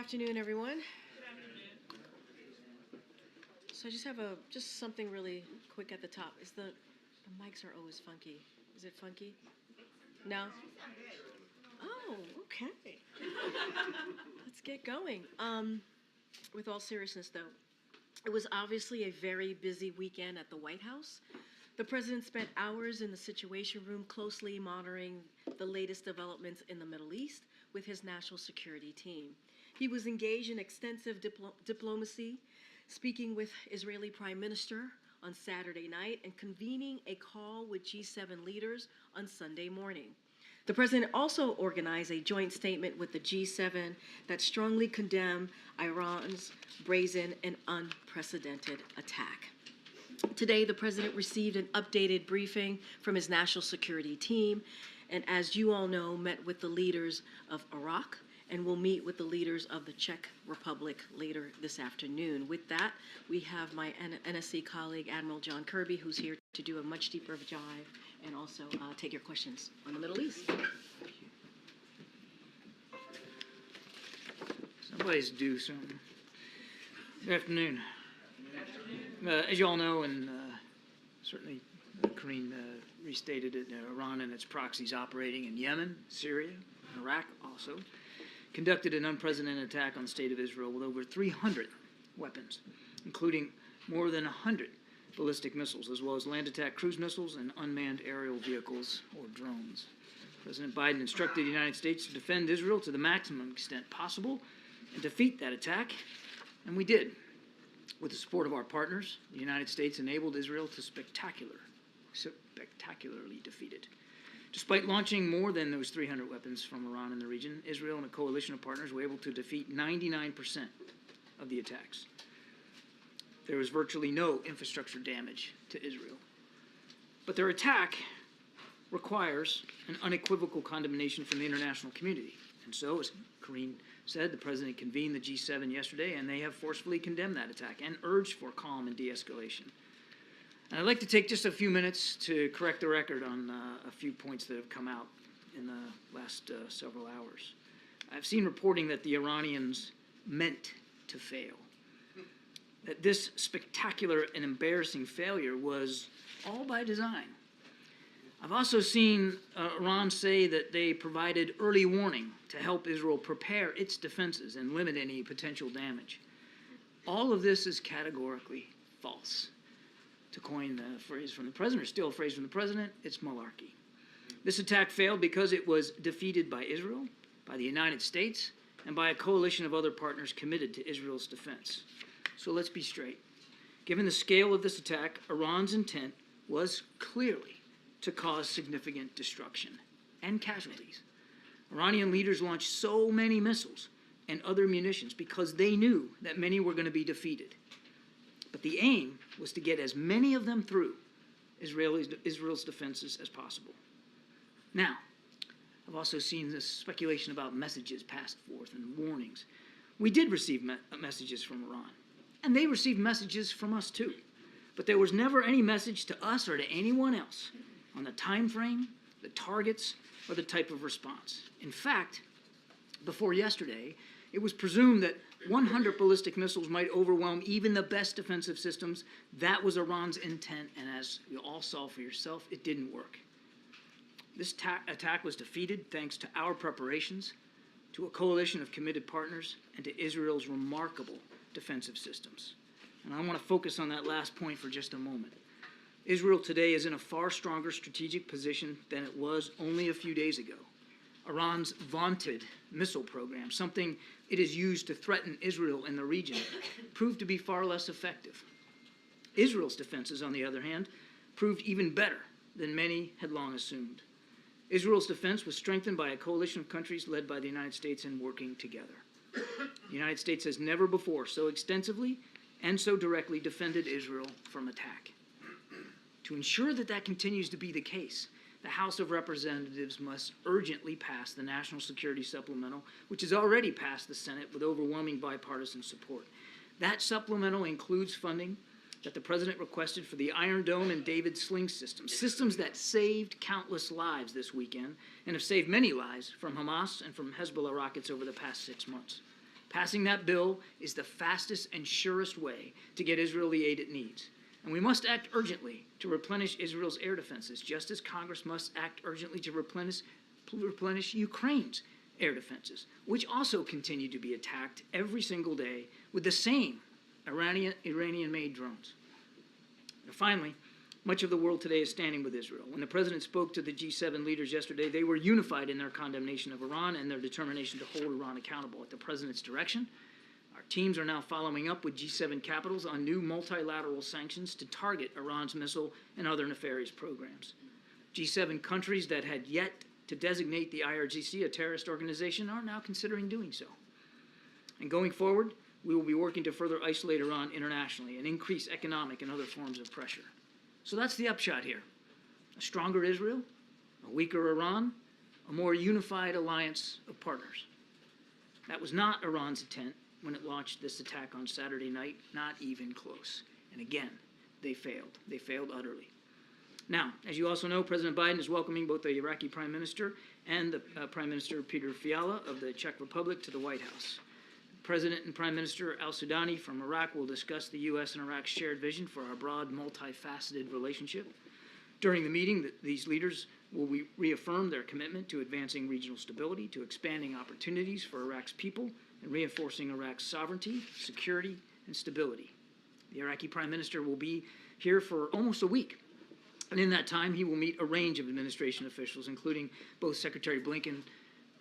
afternoon, everyone. So I just have something really quick at the top. The mics are always funky. Is it funky? No? Oh, okay. Let's get going. With all seriousness, though, it was obviously a very busy weekend at the White House. The president spent hours in the Situation Room closely monitoring the latest developments in the Middle East with his national security team. He was engaged in extensive diplomacy, speaking with Israeli Prime Minister on Saturday night and convening a call with G7 leaders on Sunday morning. The president also organized a joint statement with the G7 that strongly condemned Iran's brazen and unprecedented attack. Today, the president received an updated briefing from his national security team, and as you all know, met with the leaders of Iraq and will meet with the leaders of the Czech Republic later this afternoon. With that, we have my NSC colleague, Admiral John Kirby, who's here to do a much deeper dive and also take your questions on the Middle East. Somebody's due something. Good afternoon. As you all know, and certainly Karine restated it, Iran and its proxies operating in Yemen, Syria, and Iraq also conducted an unprecedented attack on the state of Israel with over 300 weapons, including more than 100 ballistic missiles, as well as land attack cruise missiles and unmanned aerial vehicles or drones. President Biden instructed the United States to defend Israel to the maximum extent possible and defeat that attack, and we did. With the support of our partners, the United States enabled Israel to spectacularly defeat it. Despite launching more than those 300 weapons from Iran in the region, Israel and a coalition of partners were able to defeat 99% of the attacks. There was virtually no infrastructure damage to Israel. But their attack requires an unequivocal condemnation from the international community. And so, as Karine said, the president convened the G7 yesterday, and they have forcefully condemned that attack and urged for calm and de-escalation. And I'd like to take just a few minutes to correct the record on a few points that have come out in the last several hours. I've seen reporting that the Iranians meant to fail, that this spectacular and embarrassing failure was all by design. I've also seen Iran say that they provided early warning to help Israel prepare its defenses and limit any potential damage. All of this is categorically false. To coin the phrase from the president, or steal a phrase from the president, it's malarkey. This attack failed because it was defeated by Israel, by the United States, and by a coalition of other partners committed to Israel's defense. So let's be straight. Given the scale of this attack, Iran's intent was clearly to cause significant destruction and casualties. Iranian leaders launched so many missiles and other munitions because they knew that many were going to be defeated. But the aim was to get as many of them through Israel's defenses as possible. Now, I've also seen this speculation about messages passed forth and warnings. We did receive messages from Iran, and they received messages from us too. But there was never any message to us or to anyone else on the time frame, the targets, or the type of response. In fact, before yesterday, it was presumed that 100 ballistic missiles might overwhelm even the best defensive systems. That was Iran's intent, and as you all saw for yourself, it didn't work. This attack was defeated thanks to our preparations, to a coalition of committed partners, and to Israel's remarkable defensive systems. And I want to focus on that last point for just a moment. Israel today is in a far stronger strategic position than it was only a few days ago. Iran's vaunted missile program, something it has used to threaten Israel in the region, proved to be far less effective. Israel's defenses, on the other hand, proved even better than many had long assumed. Israel's defense was strengthened by a coalition of countries led by the United States and working together. The United States has never before so extensively and so directly defended Israel from attack. To ensure that that continues to be the case, the House of Representatives must urgently pass the National Security Supplemental, which has already passed the Senate with overwhelming bipartisan support. That supplemental includes funding that the president requested for the Iron Dome and David Sling systems, systems that saved countless lives this weekend and have saved many lives from Hamas and from Hezbollah rockets over the past 6 months. Passing that bill is the fastest and surest way to get Israel the aid it needs. And we must act urgently to replenish Israel's air defenses, just as Congress must act urgently to replenish Ukraine's air defenses, which also continue to be attacked every single day with the same Iranian-made drones. And finally, much of the world today is standing with Israel. When the president spoke to the G7 leaders yesterday, they were unified in their condemnation of Iran and their determination to hold Iran accountable. At the president's direction, our teams are now following up with G7 capitals on new multilateral sanctions to target Iran's missile and other nefarious programs. G7 countries that had yet to designate the IRGC a terrorist organization are now considering doing so. And going forward, we will be working to further isolate Iran internationally and increase economic and other forms of pressure. So that's the upshot here. A stronger Israel, a weaker Iran, a more unified alliance of partners. That was not Iran's intent when it launched this attack on Saturday night, not even close. And again, they failed. They failed utterly. Now, as you also know, President Biden is welcoming both the Iraqi Prime Minister and the Prime Minister Peter Fiala of the Czech Republic to the White House. President and Prime Minister al-Sudani from Iraq will discuss the U.S. and Iraq's shared vision for our broad, multifaceted relationship. During the meeting, these leaders will reaffirm their commitment to advancing regional stability, to expanding opportunities for Iraq's people, and reinforcing Iraq's sovereignty, security, and stability. The Iraqi Prime Minister will be here for almost a week, and in that time, he will meet a range of administration officials, including both Secretary Blinken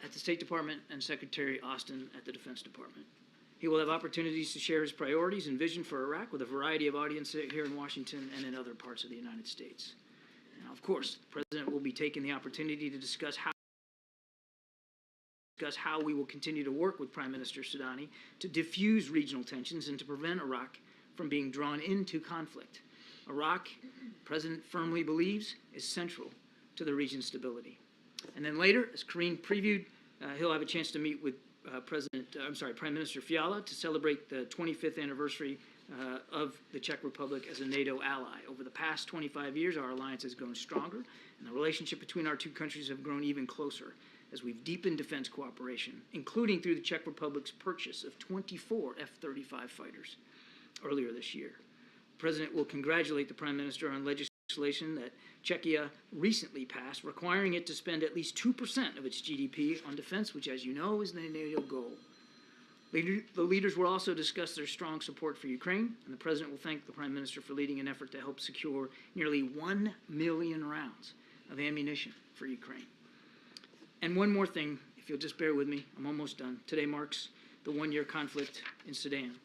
at the State Department and Secretary Austin at the Defense Department. He will have opportunities to share his priorities and vision for Iraq with a variety of audiences here in Washington and in other parts of the United States. Now, of course, the President will be taking the opportunity to discuss how we will continue to work with Prime Minister Sudani to diffuse regional tensions and to prevent Iraq from being drawn into conflict. Iraq, the President firmly believes, is central to the region's stability. And then later, as Karine previewed, he'll have a chance to meet with Prime Minister Fiala to celebrate the 25th anniversary of the Czech Republic as a NATO ally. Over the past 25 years, our alliance has grown stronger, and the relationship between our two countries have grown even closer as we've deepened defense cooperation, including through the Czech Republic's purchase of 24 F-35 fighters earlier this year. The President will congratulate the Prime Minister on legislation that Czechia recently passed, requiring it to spend at least 2% of its GDP on defense, which, as you know, is the NATO goal. The leaders will also discuss their strong support for Ukraine, and the President will thank the Prime Minister for leading an effort to help secure nearly 1 million rounds of ammunition for Ukraine. And one more thing, if you'll just bear with me, I'm almost done. Today marks the one-year conflict in Sudan.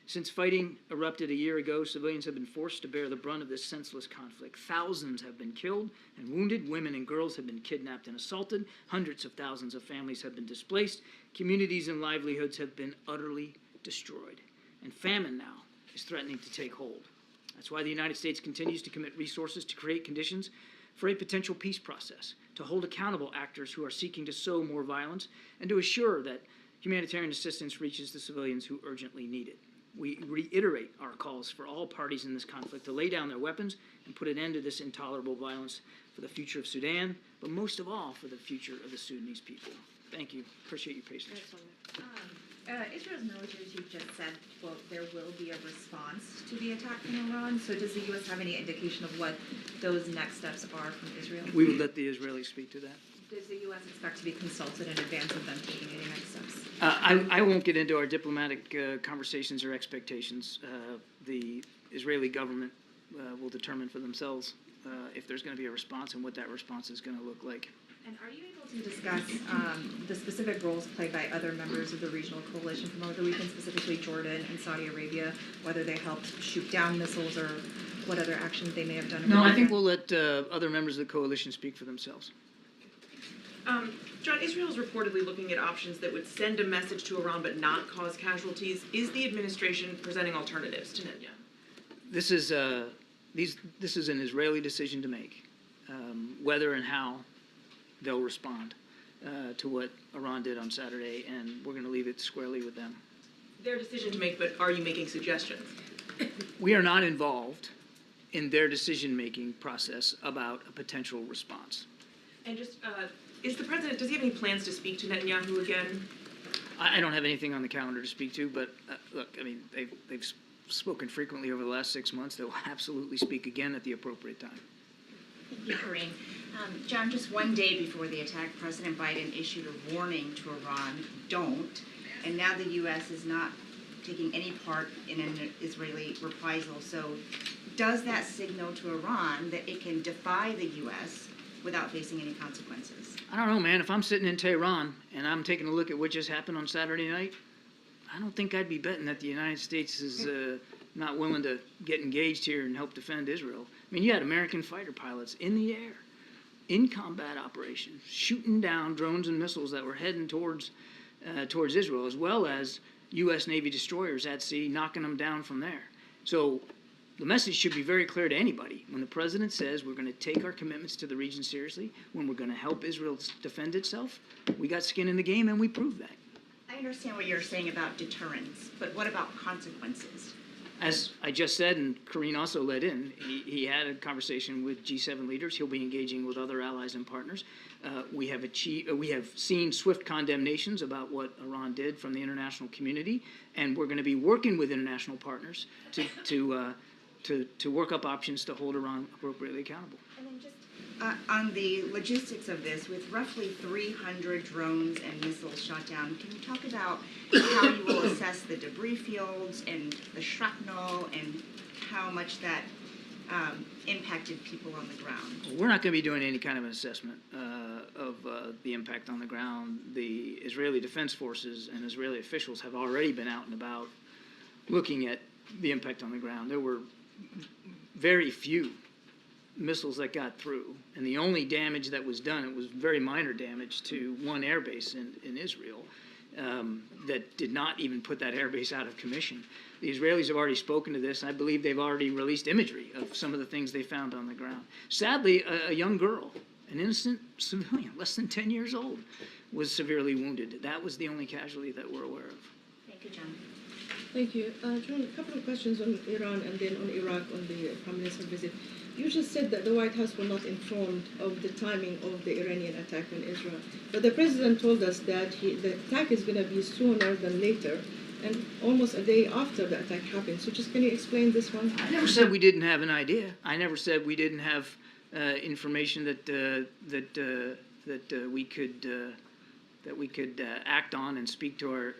Since fighting erupted a year ago, civilians have been forced to bear the brunt of this senseless conflict. Thousands have been killed and wounded. Women and girls have been kidnapped and assaulted. Hundreds of thousands of families have been displaced. Communities and livelihoods have been utterly destroyed. And famine now is threatening to take hold. That's why the United States continues to commit resources to create conditions for a potential peace process, to hold accountable actors who are seeking to sow more violence, and to assure that humanitarian assistance reaches the civilians who urgently need it. We reiterate our calls for all parties in this conflict to lay down their weapons and put an end to this intolerable violence for the future of Sudan, but most of all for the future of the Sudanese people. Thank you. Appreciate your patience. Israel's military chief just said, quote, there will be a response to the attack from Iran. So does the U.S. have any indication of what those next steps are from Israel? We will let the Israelis speak to that. Does the U.S. expect to be consulted in advance of them taking any next steps? I won't get into our diplomatic conversations or expectations. The Israeli government will determine for themselves if there's going to be a response and what that response is going to look like. And are you able to discuss the specific roles played by other members of the regional coalition from over the weekend, specifically Jordan and Saudi Arabia, whether they helped shoot down missiles or what other actions they may have done? No, I think we'll let other members of the coalition speak for themselves. John, Israel is reportedly looking at options that would send a message to Iran but not cause casualties. Is the administration presenting alternatives to Netanyahu? This is an Israeli decision to make, whether and how they'll respond to what Iran did on Saturday, and we're going to leave it squarely with them. Their decision to make, but are you making suggestions? We are not involved in their decision-making process about a potential response. And just, is the president, does he have any plans to speak to Netanyahu again? I don't have anything on the calendar to speak to, but look, I mean, they've spoken frequently over the last 6 months. They'll absolutely speak again at the appropriate time. Thank you, Karine. John, just one day before the attack, President Biden issued a warning to Iran, don't, and now the U.S. is not taking any part in an Israeli reprisal. So does that signal to Iran that it can defy the U.S. without facing any consequences? I don't know, man. If I'm sitting in Tehran and I'm taking a look at what just happened on Saturday night, I don't think I'd be betting that the United States is not willing to get engaged here and help defend Israel. I mean, you had American fighter pilots in the air, in combat operations, shooting down drones and missiles that were heading towards Israel, as well as U.S. Navy destroyers at sea, knocking them down from there. So the message should be very clear to anybody. When the president says we're going to take our commitments to the region seriously, when we're going to help Israel defend itself, we got skin in the game and we proved that. I understand what you're saying about deterrence, but what about consequences? As I just said, and Karine also led in, he had a conversation with G7 leaders. He'll be engaging with other allies and partners. We have seen swift condemnations about what Iran did from the international community, and we're going to be working with international partners to work up options to hold Iran appropriately accountable. And then just on the logistics of this, with roughly 300 drones and missiles shot down, can you talk about how you will assess the debris fields and the shrapnel and how much that impacted people on the ground? We're not going to be doing any kind of an assessment of the impact on the ground. The Israeli Defense Forces and Israeli officials have already been out and about looking at the impact on the ground. There were very few missiles that got through, and the only damage that was done, it was very minor damage to one airbase in Israel that did not even put that airbase out of commission. The Israelis have already spoken to this, and I believe they've already released imagery of some of the things they found on the ground. Sadly, a young girl, an innocent civilian, less than 10 years old, was severely wounded. That was the only casualty that we're aware of. Thank you, John. Thank you. John, a couple of questions on Iran and then on Iraq on the Prime Minister's visit. You just said that the White House were not informed of the timing of the Iranian attack on Israel. But the President told us that the attack is going to be sooner than later, and almost a day after the attack happened. So just can you explain this one? I never said we didn't have an idea. I never said we didn't have information that we could act on and speak to our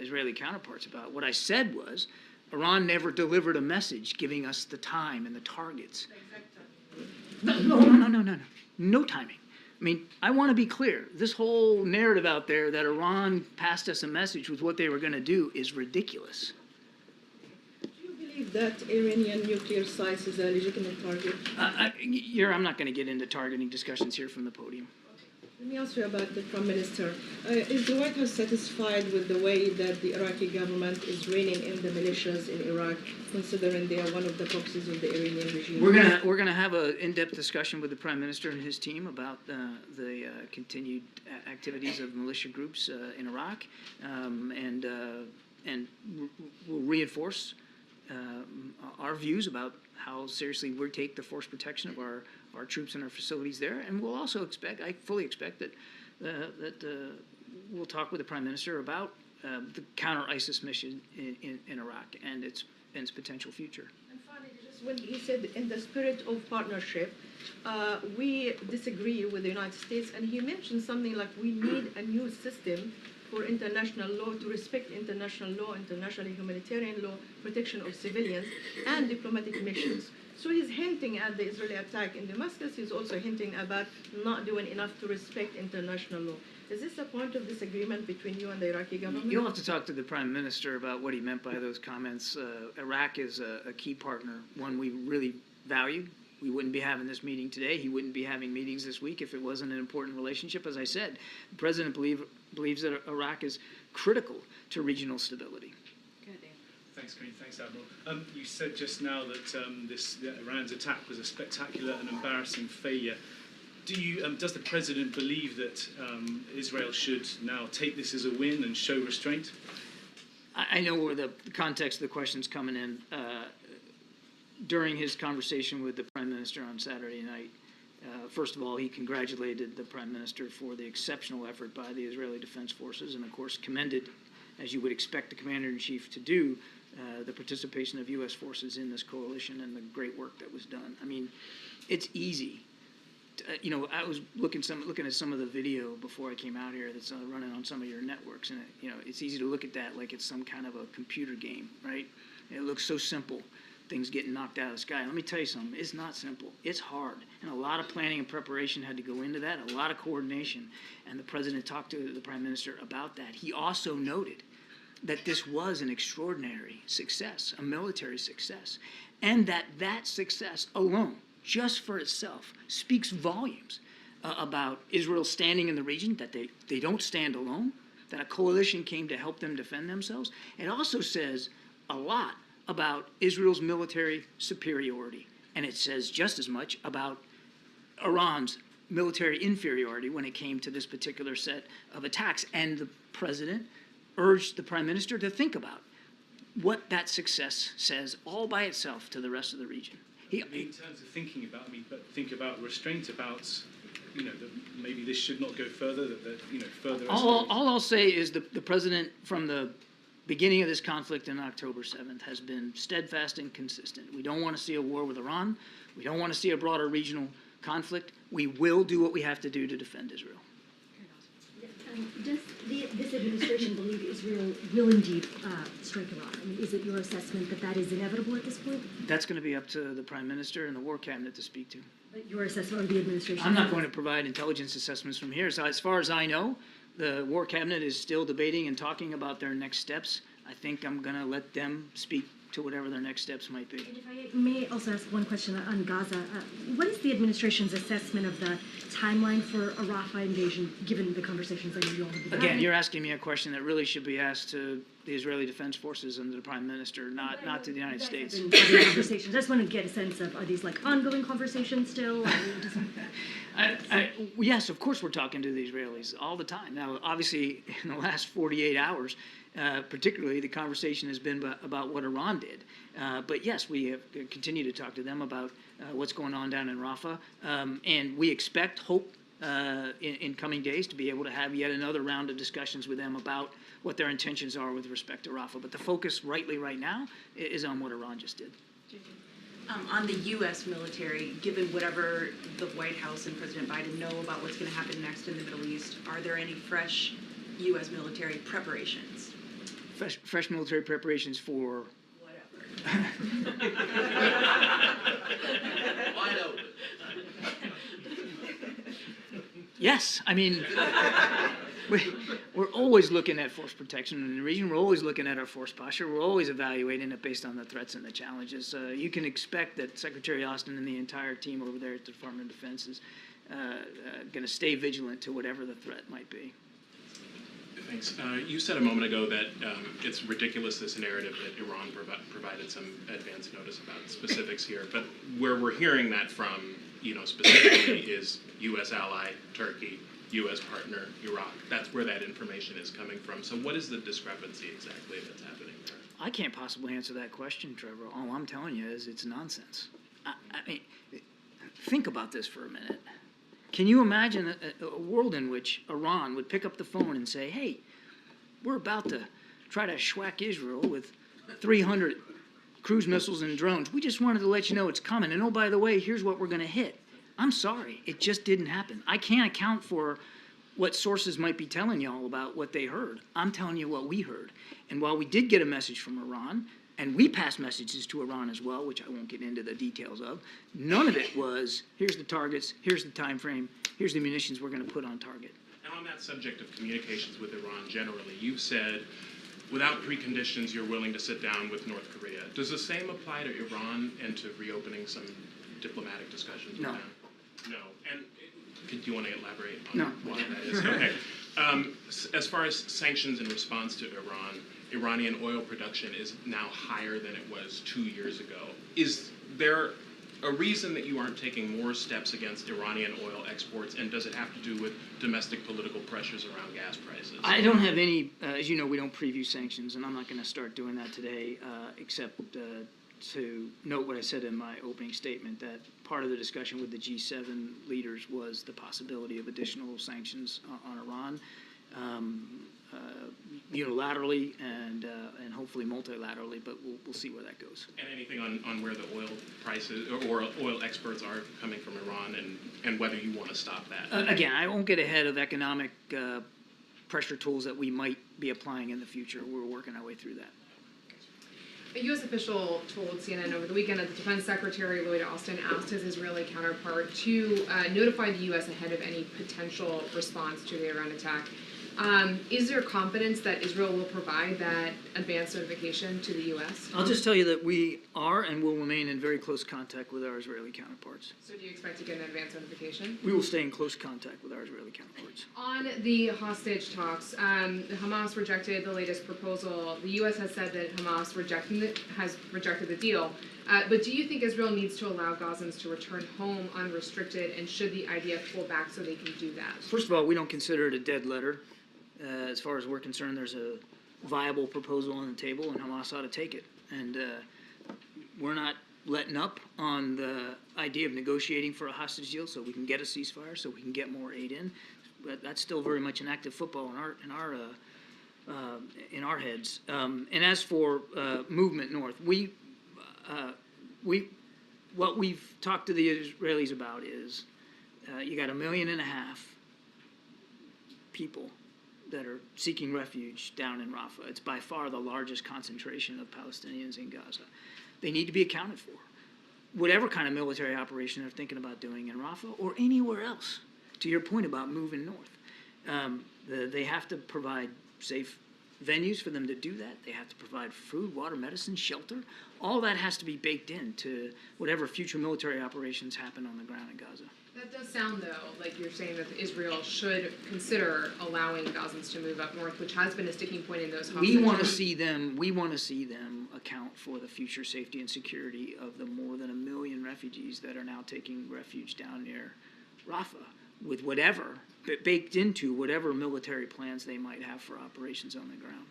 Israeli counterparts about. What I said was, Iran never delivered a message giving us the time and the targets. No timing. I mean, I want to be clear. This whole narrative out there that Iran passed us a message with what they were going to do is ridiculous. Do you believe that Iranian nuclear sites is a legitimate target? I'm not going to get into targeting discussions here from the podium. Let me ask you about the Prime Minister. Is the White House satisfied with the way that the Iraqi government is reining in the militias in Iraq, considering they are one of the proxies of the Iranian regime? We're gonna have an in-depth discussion with the Prime Minister and his team about the continued activities of militia groups in Iraq, and we'll reinforce our views about how seriously we take the force protection of our troops and our facilities there, and we'll also I fully expect that we'll talk with the Prime Minister about the counter-ISIS mission in Iraq and its potential future. And finally, just when he said in the spirit of partnership, we disagree with the United States, and he mentioned something like we need a new system for international law to respect international law, international humanitarian law, protection of civilians, and diplomatic missions. So he's hinting at the Israeli attack in Damascus. He's also hinting about not doing enough to respect international law. Is this a point of disagreement between you and the Iraqi government? You'll have to talk to the Prime Minister about what he meant by those comments. Iraq is a key partner, one we really value. We wouldn't be having this meeting today. He wouldn't be having meetings this week if it wasn't an important relationship. As I said, the President believes that Iraq is critical to regional stability. Thanks, Karine. Thanks, Admiral. You said just now that Iran's attack was a spectacular and embarrassing failure. Does the President believe that Israel should now take this as a win and show restraint? I know where the context of the question's coming in. During his conversation with the Prime Minister on Saturday night, First of all, he congratulated the Prime Minister for the exceptional effort by the Israeli Defense Forces and, of course, commended, as you would expect the Commander-in-Chief to do, the participation of U.S. forces in this coalition and the great work that was done. I mean, it's easy. I was looking at some of the video before I came out here that's running on some of your networks, and it's easy to look at that like it's some kind of a computer game, right? It looks so simple, things getting knocked out of the sky. Let me tell you something, it's not simple. It's hard, and a lot of planning and preparation had to go into that, a lot of coordination, and the President talked to the Prime Minister about that. He also noted that this was an extraordinary success, a military success, and that success alone, just for itself, speaks volumes about Israel standing in the region, that they don't stand alone, that a coalition came to help them defend themselves. It also says a lot about Israel's military superiority, and it says just as much about Iran's military inferiority when it came to this particular set of attacks. And the President urged the Prime Minister to think about what that success says all by itself to the rest of the region. In terms of thinking about, but think about restraint, about, that maybe this should not go further, that further. All I'll say is the President, from the beginning of this conflict on October 7th, has been steadfast and consistent. We don't want to see a war with Iran. We don't want to see a broader regional conflict. We will do what we have to do to defend Israel. Does this administration believe Israel will indeed strike Iran? I mean, is it your assessment that that is inevitable at this point? That's going to be up to the Prime Minister and the War Cabinet to speak to. But your assessment of the administration? I'm not going to provide intelligence assessments from here. So as far as I know, the War Cabinet is still debating and talking about their next steps. I think I'm going to let them speak to whatever their next steps might be. And if I may also ask one question on Gaza, what is the administration's assessment of the timeline for a Rafah invasion, given the conversations that you all have been having? Again, you're asking me a question that really should be asked to the Israeli Defense Forces and the Prime Minister, not to the United States. Conversations. I just want to get a sense of, are these like ongoing conversations still? Yes, of course we're talking to the Israelis all the time. Now, obviously, in the last 48 hours, particularly, the conversation has been about what Iran did. But yes, we have continued to talk to them about what's going on down in Rafah. And we hope in coming days to be able to have yet another round of discussions with them about what their intentions are with respect to Rafah. But the focus rightly right now is on what Iran just did. On the U.S. military, given whatever the White House and President Biden know about what's going to happen next in the Middle East, are there any fresh U.S. military preparations? Fresh military preparations for? Whatever. Wide open. Yes, I mean, we're always looking at force protection in the region. We're always looking at our force posture. We're always evaluating it based on the threats and the challenges. You can expect that Secretary Austin and the entire team over there at the Department of Defense is going to stay vigilant to whatever the threat might be. Thanks. You said a moment ago that it's ridiculous, this narrative that Iran provided some advance notice about specifics here, but where we're hearing that from, specifically is U.S. ally, Turkey, U.S. partner, Iraq. That's where that information is coming from. So what is the discrepancy exactly that's happening there? I can't possibly answer that question, Trevor. All I'm telling you is it's nonsense. I mean, think about this for a minute. Can you imagine a world in which Iran would pick up the phone and say, hey, we're about to try to schwack Israel with 300 cruise missiles and drones. We just wanted to let you know it's coming. And oh, by the way, here's what we're going to hit. I'm sorry. It just didn't happen. I can't account for what sources might be telling y'all about what they heard. I'm telling you what we heard. And while we did get a message from Iran, and we passed messages to Iran as well, which I won't get into the details of, none of it was, here's the targets, here's the time frame, here's the munitions we're going to put on target. And on that subject of communications with Iran generally, you've said without preconditions you're willing to sit down with North Korea. Does the same apply to Iran and to reopening some diplomatic discussions with them? No. And do you want to elaborate on why that is? Okay. As far as sanctions in response to Iran, Iranian oil production is now higher than it was 2 years ago. Is there a reason that you aren't taking more steps against Iranian oil exports, and does it have to do with domestic political pressures around gas prices? I don't have any, as you know, we don't preview sanctions, and I'm not going to start doing that today, except to note what I said in my opening statement, that part of the discussion with the G7 leaders was the possibility of additional sanctions on Iran, unilaterally and hopefully multilaterally, but we'll see where that goes. And anything on where the oil prices or oil exports are coming from Iran and whether you want to stop that? Again, I won't get ahead of economic pressure tools that we might be applying in the future. We're working our way through that. A U.S. official told CNN over the weekend that the Defense Secretary Lloyd Austin asked his Israeli counterpart to notify the U.S. ahead of any potential response to the Iran attack. Is there confidence that Israel will provide that advance notification to the U.S.? I'll just tell you that we are and will remain in very close contact with our Israeli counterparts. So do you expect to get an advance notification? We will stay in close contact with our Israeli counterparts. On the hostage talks, Hamas rejected the latest proposal. The U.S. has said that Hamas has rejected the deal. But do you think Israel needs to allow Gazans to return home unrestricted, and should the IDF pull back so they can do that? First of all, we don't consider it a dead letter. As far as we're concerned, there's a viable proposal on the table, and Hamas ought to take it. And we're not letting up on the idea of negotiating for a hostage deal so we can get a ceasefire, so we can get more aid in. But that's still very much an active football in our heads. And as for movement north, what we've talked to the Israelis about is you got 1.5 million people that are seeking refuge down in Rafah. It's by far the largest concentration of Palestinians in Gaza. They need to be accounted for. Whatever kind of military operation they're thinking about doing in Rafah or anywhere else, to your point about moving north, they have to provide safe venues for them to do that. They have to provide food, water, medicine, shelter. All that has to be baked into whatever future military operations happen on the ground in Gaza. That does sound, though, like you're saying that Israel should consider allowing Gazans to move up north, which has been a sticking point in those hostages. We want to see them account for the future safety and security of the more than 1 million refugees that are now taking refuge down near Rafah, with whatever baked into whatever military plans they might have for operations on the ground.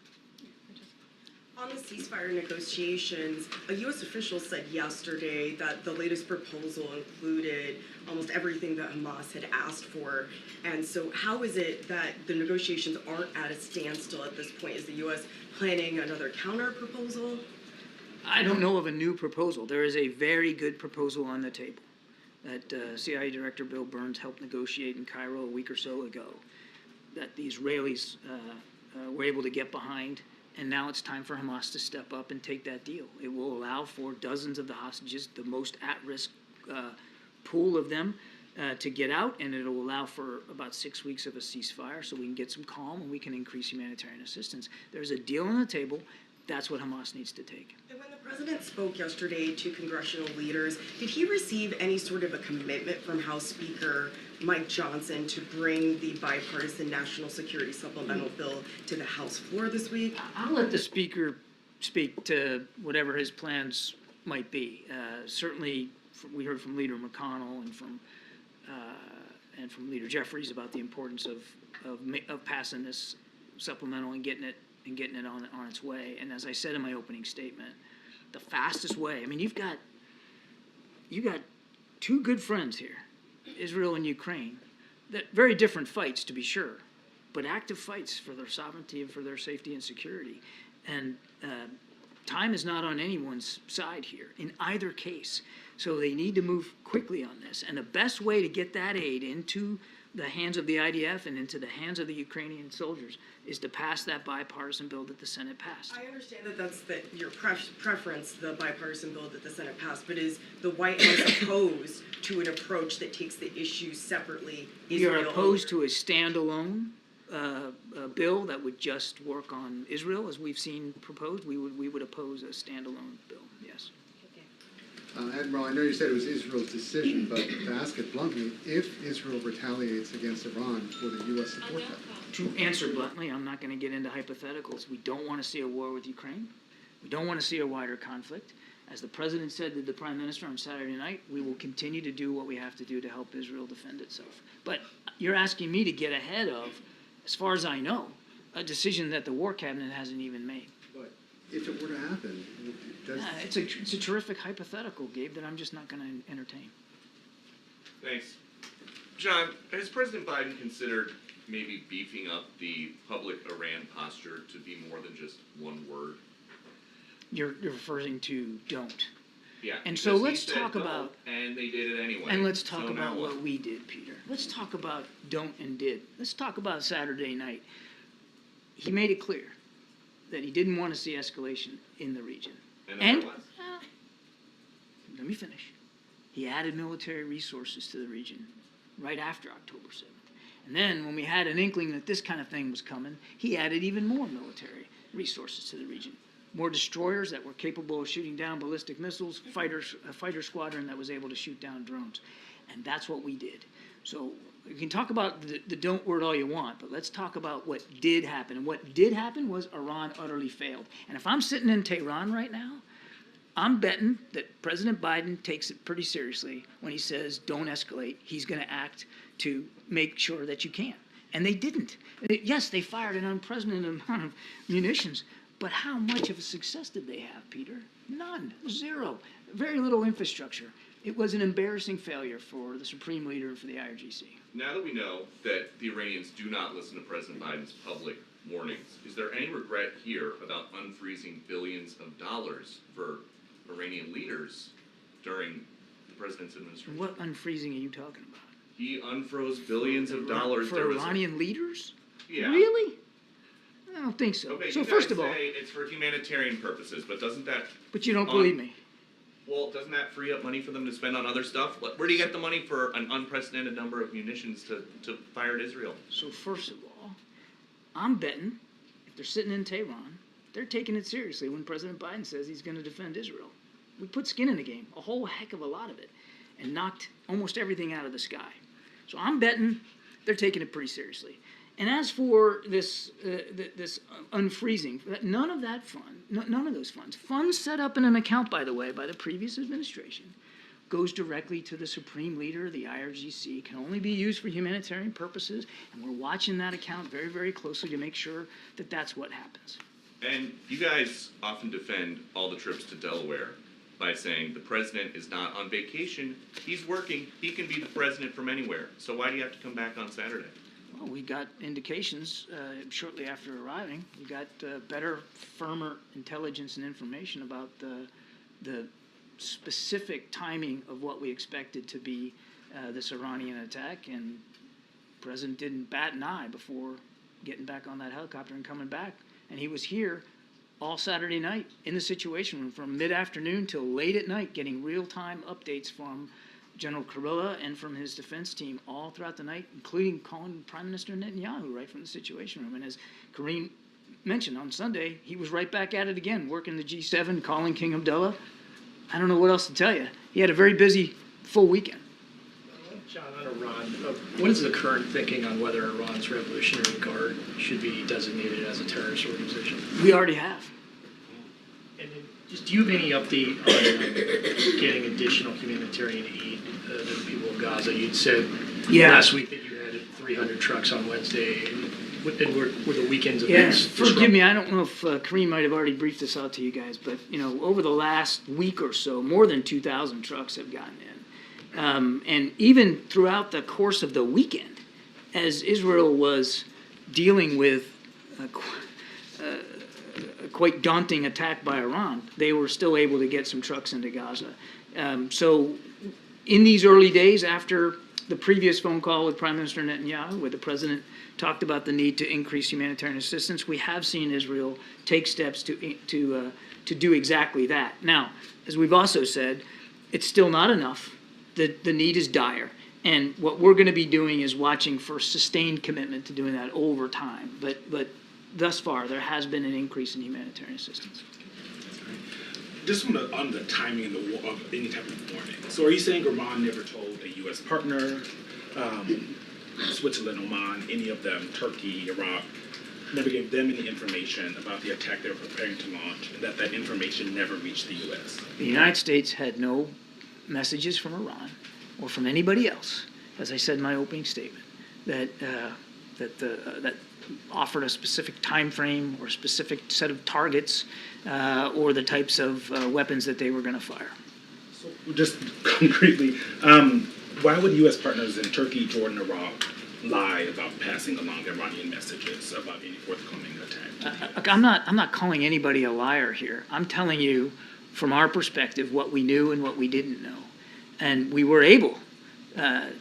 On the ceasefire negotiations, a U.S. official said yesterday that the latest proposal included almost everything that Hamas had asked for. And so how is it that the negotiations aren't at a standstill at this point? Is the U.S. planning another counter proposal? I don't know of a new proposal. There is a very good proposal on the table that CIA Director Bill Burns helped negotiate in Cairo a week or so ago that the Israelis were able to get behind. And now it's time for Hamas to step up and take that deal. It will allow for dozens of the hostages, the most at-risk pool of them, to get out, and it'll allow for about 6 weeks of a ceasefire so we can get some calm and we can increase humanitarian assistance. There's a deal on the table. That's what Hamas needs to take. And when the president spoke yesterday to congressional leaders, did he receive any sort of a commitment from House Speaker Mike Johnson to bring the bipartisan national security supplemental bill to the House floor this week? I'll let the Speaker speak to whatever his plans might be. Certainly, we heard from Leader McConnell and from Leader Jeffries about the importance of passing this supplemental and getting it on its way. And as I said in my opening statement, the fastest way. I mean, you've got two good friends here, Israel and Ukraine, that very different fights to be sure, but active fights for their sovereignty and for their safety and security. And time is not on anyone's side here in either case. So they need to move quickly on this. And the best way to get that aid into the hands of the IDF and into the hands of the Ukrainian soldiers is to pass that bipartisan bill that the Senate passed. I understand that that's your preference, the bipartisan bill that the Senate passed, but is the White House opposed to an approach that takes the issues separately? We are opposed to a standalone bill that would just work on Israel, as we've seen proposed. We would oppose a standalone bill, yes. Admiral, I know you said it was Israel's decision, but to ask it bluntly, if Israel retaliates against Iran, will the U.S. support that? To answer bluntly, I'm not going to get into hypotheticals. We don't want to see a war with Ukraine. We don't want to see a wider conflict. As the President said to the Prime Minister on Saturday night, we will continue to do what we have to do to help Israel defend itself. But you're asking me to get ahead of, as far as I know, a decision that the War Cabinet hasn't even made. But if it were to happen, does? Yeah, it's a terrific hypothetical, Gabe, that I'm just not going to entertain. Thanks. John, has President Biden considered maybe beefing up the public Iran posture to be more than just one word? You're referring to don't. Yeah. And so because he let's said talk don't, about, and they did it anyway. and let's talk So now about what we did, Peter. Let's talk about don't and did. Let's talk about Saturday night. He made it clear that he didn't want to see escalation in the region. And there was. Let me finish. He added military resources to the region right after October 7th. And then when we had an inkling that this kind of thing was coming, he added even more military resources to the region. More destroyers that were capable of shooting down ballistic missiles, a fighter squadron that was able to shoot down drones. And that's what we did. So you can talk about the don't word all you want, but let's talk about what did happen. And what did happen was Iran utterly failed. And if I'm sitting in Tehran right now, I'm betting that President Biden takes it pretty seriously when he says don't escalate. He's going to act to make sure that you can't. And they didn't. Yes, they fired an unprecedented amount of munitions, but how much of a success did they have, Peter? None. Zero. Very little infrastructure. It was an embarrassing failure for the Supreme Leader and for the IRGC. Now that we know that the Iranians do not listen to President Biden's public warnings, is there any regret here about unfreezing billions of dollars for Iranian leaders during the president's administration? What unfreezing are you talking about? He unfroze billions of dollars. For Iranian leaders? Yeah. Really? I don't think so. Okay, So you first guys of all, say it's for humanitarian purposes, but doesn't that? but you don't believe me. Well, doesn't that free up money for them to spend on other stuff? Where do you get the money for an unprecedented number of munitions to fire at Israel? So first of all, I'm betting if they're sitting in Tehran, they're taking it seriously when President Biden says he's going to defend Israel. We put skin in the game, a whole heck of a lot of it, and knocked almost everything out of the sky. So I'm betting they're taking it pretty seriously. And as for this unfreezing, none of that fund, none of those funds set up in an account, by the way, by the previous administration, goes directly to the Supreme Leader, the IRGC, can only be used for humanitarian purposes, and we're watching that account very, very closely to make sure that that's what happens. And you guys often defend all the trips to Delaware by saying the president is not on vacation, he's working, he can be the president from anywhere. So why do you have to come back on Saturday? Well, we got indications shortly after arriving. We got better, firmer intelligence and information about the specific timing of what we expected to be this Iranian attack, and the president didn't bat an eye before getting back on that helicopter and coming back. And he was here all Saturday night in the Situation Room from mid-afternoon till late at night, getting real-time updates from General Kurilla and from his defense team all throughout the night, including calling Prime Minister Netanyahu right from the Situation Room. And as Karine mentioned, on Sunday, he was right back at it again, working the G7, calling King Abdullah. I don't know what else to tell you. He had a very busy, full weekend. John, on Iran, what is the current thinking on whether Iran's Revolutionary Guard should be designated as a terrorist organization? We already have. And then just, do you have any update on getting additional humanitarian aid to the people of Gaza? You'd said last week that you had 300 trucks on Wednesday. And were the weekends events? Forgive me, I don't know if Karine might have already briefed this out to you guys, but over the last week or so, more than 2,000 trucks have gotten in. And even throughout the course of the weekend, as Israel was dealing with a quite daunting attack by Iran, they were still able to get some trucks into Gaza. So in these early days after the previous phone call with Prime Minister Netanyahu, where the president talked about the need to increase humanitarian assistance, we have seen Israel take steps to do exactly that. Now, as we've also said, it's still not enough. The need is dire. And what we're going to be doing is watching for sustained commitment to doing that over time. But thus far, there has been an increase in humanitarian assistance. Just on the timing of any type of warning. So are you saying Iran never told a U.S. partner, Switzerland, Oman, any of them, Turkey, Iraq, never gave them any information about the attack they were preparing to launch, and that information never reached the U.S.? The United States had no messages from Iran or from anybody else, as I said in my opening statement, that that offered a specific time frame or specific set of targets or the types of weapons that they were going to fire. So just concretely, why would U.S. partners in Turkey, Jordan, Iraq lie about passing along Iranian messages about any forthcoming attack? Look, I'm not calling anybody a liar here. I'm telling you, from our perspective, what we knew and what we didn't know, and we were able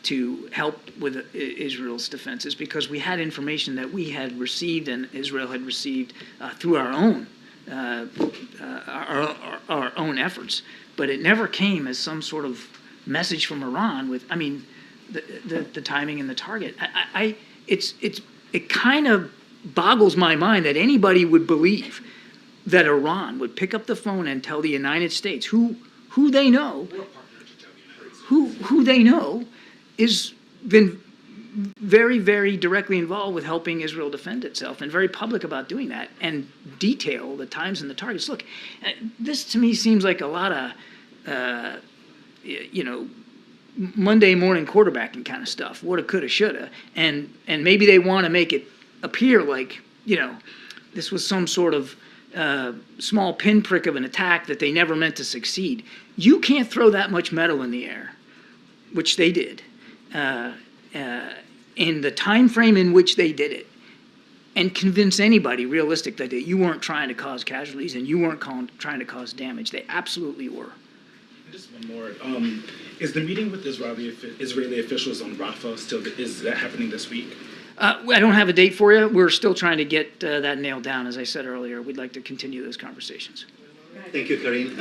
to help with Israel's defenses because we had information that we had received and Israel had received through our own efforts. But it never came as some sort of message from Iran with, I mean, the timing and the target. It kind of boggles my mind that anybody would believe that Iran would pick up the phone and tell the United States, who they know, who they know is been very, very directly involved with helping Israel defend itself and very public about doing that and detail the times and the targets. Look, this to me seems like a lot of, Monday morning quarterbacking kind of stuff, woulda, coulda, shoulda, and maybe they want to make it appear like, this was some sort of small pinprick of an attack that they never meant to succeed. You can't throw that much metal in the air, which they did, in the time frame in which they did it, and convince anybody realistic that you weren't trying to cause casualties and you weren't trying to cause damage. They absolutely were. Just one more. Is the meeting with Israeli officials on Rafah is that happening this week? I don't have a date for you. We're still trying to get that nailed down. As I said earlier, we'd like to continue those conversations. Thank you, Karine.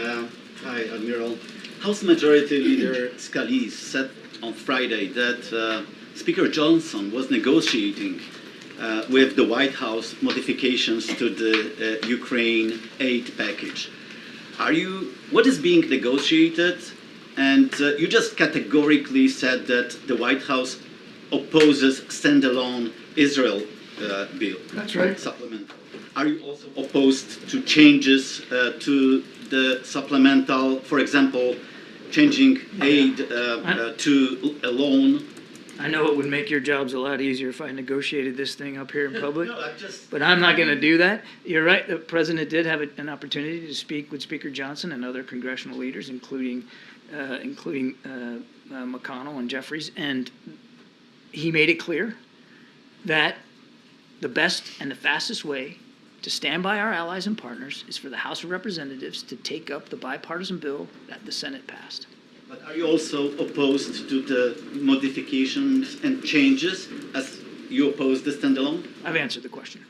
Hi, Admiral. House Majority Leader Scalise said on Friday that Speaker Johnson was negotiating with the White House modifications to the Ukraine aid package. What is being negotiated? And you just categorically said that the White House opposes standalone Israel bill. That's right. Supplemental. Are you also opposed to changes to the supplemental, for example, changing aid to a loan? I know it would make your jobs a lot easier if I negotiated this thing up here in public, No, I'm just... but I'm not going to do that. You're right, the president did have an opportunity to speak with Speaker Johnson and other congressional leaders, including McConnell and Jeffries, and he made it clear that the best and the fastest way to stand by our allies and partners is for the House of Representatives to take up the bipartisan bill that the Senate passed. But are you also opposed to the modifications and changes as you oppose the standalone? I've answered the question.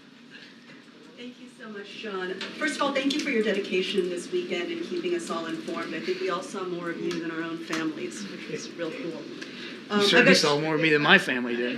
Thank you so much, Sean. First of all, thank you for your dedication this weekend and keeping us all informed. I think we all saw more of you than our own families, which was real cool. You certainly saw more of me than my family did.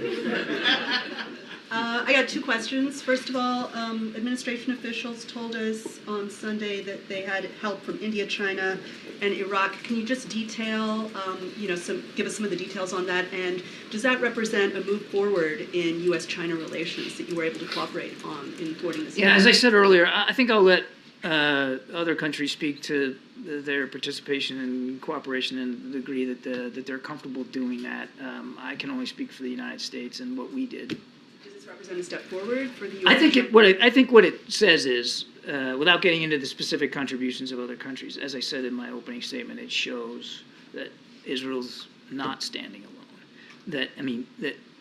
I got two questions. First of all, administration officials told us on Sunday that they had help from India, China, and Iraq. Can you just detail, give us some of the details on that? And does that represent a move forward in U.S.-China relations that you were able to cooperate on in thwarting this? Yeah, as I said earlier, I think I'll let other countries speak to their participation and cooperation and the degree that they're comfortable doing that. I can only speak for the United States and what we did. Does this represent a step forward for the U.S.? I think what it says is, without getting into the specific contributions of other countries, as I said in my opening statement, it shows that Israel's not standing alone. That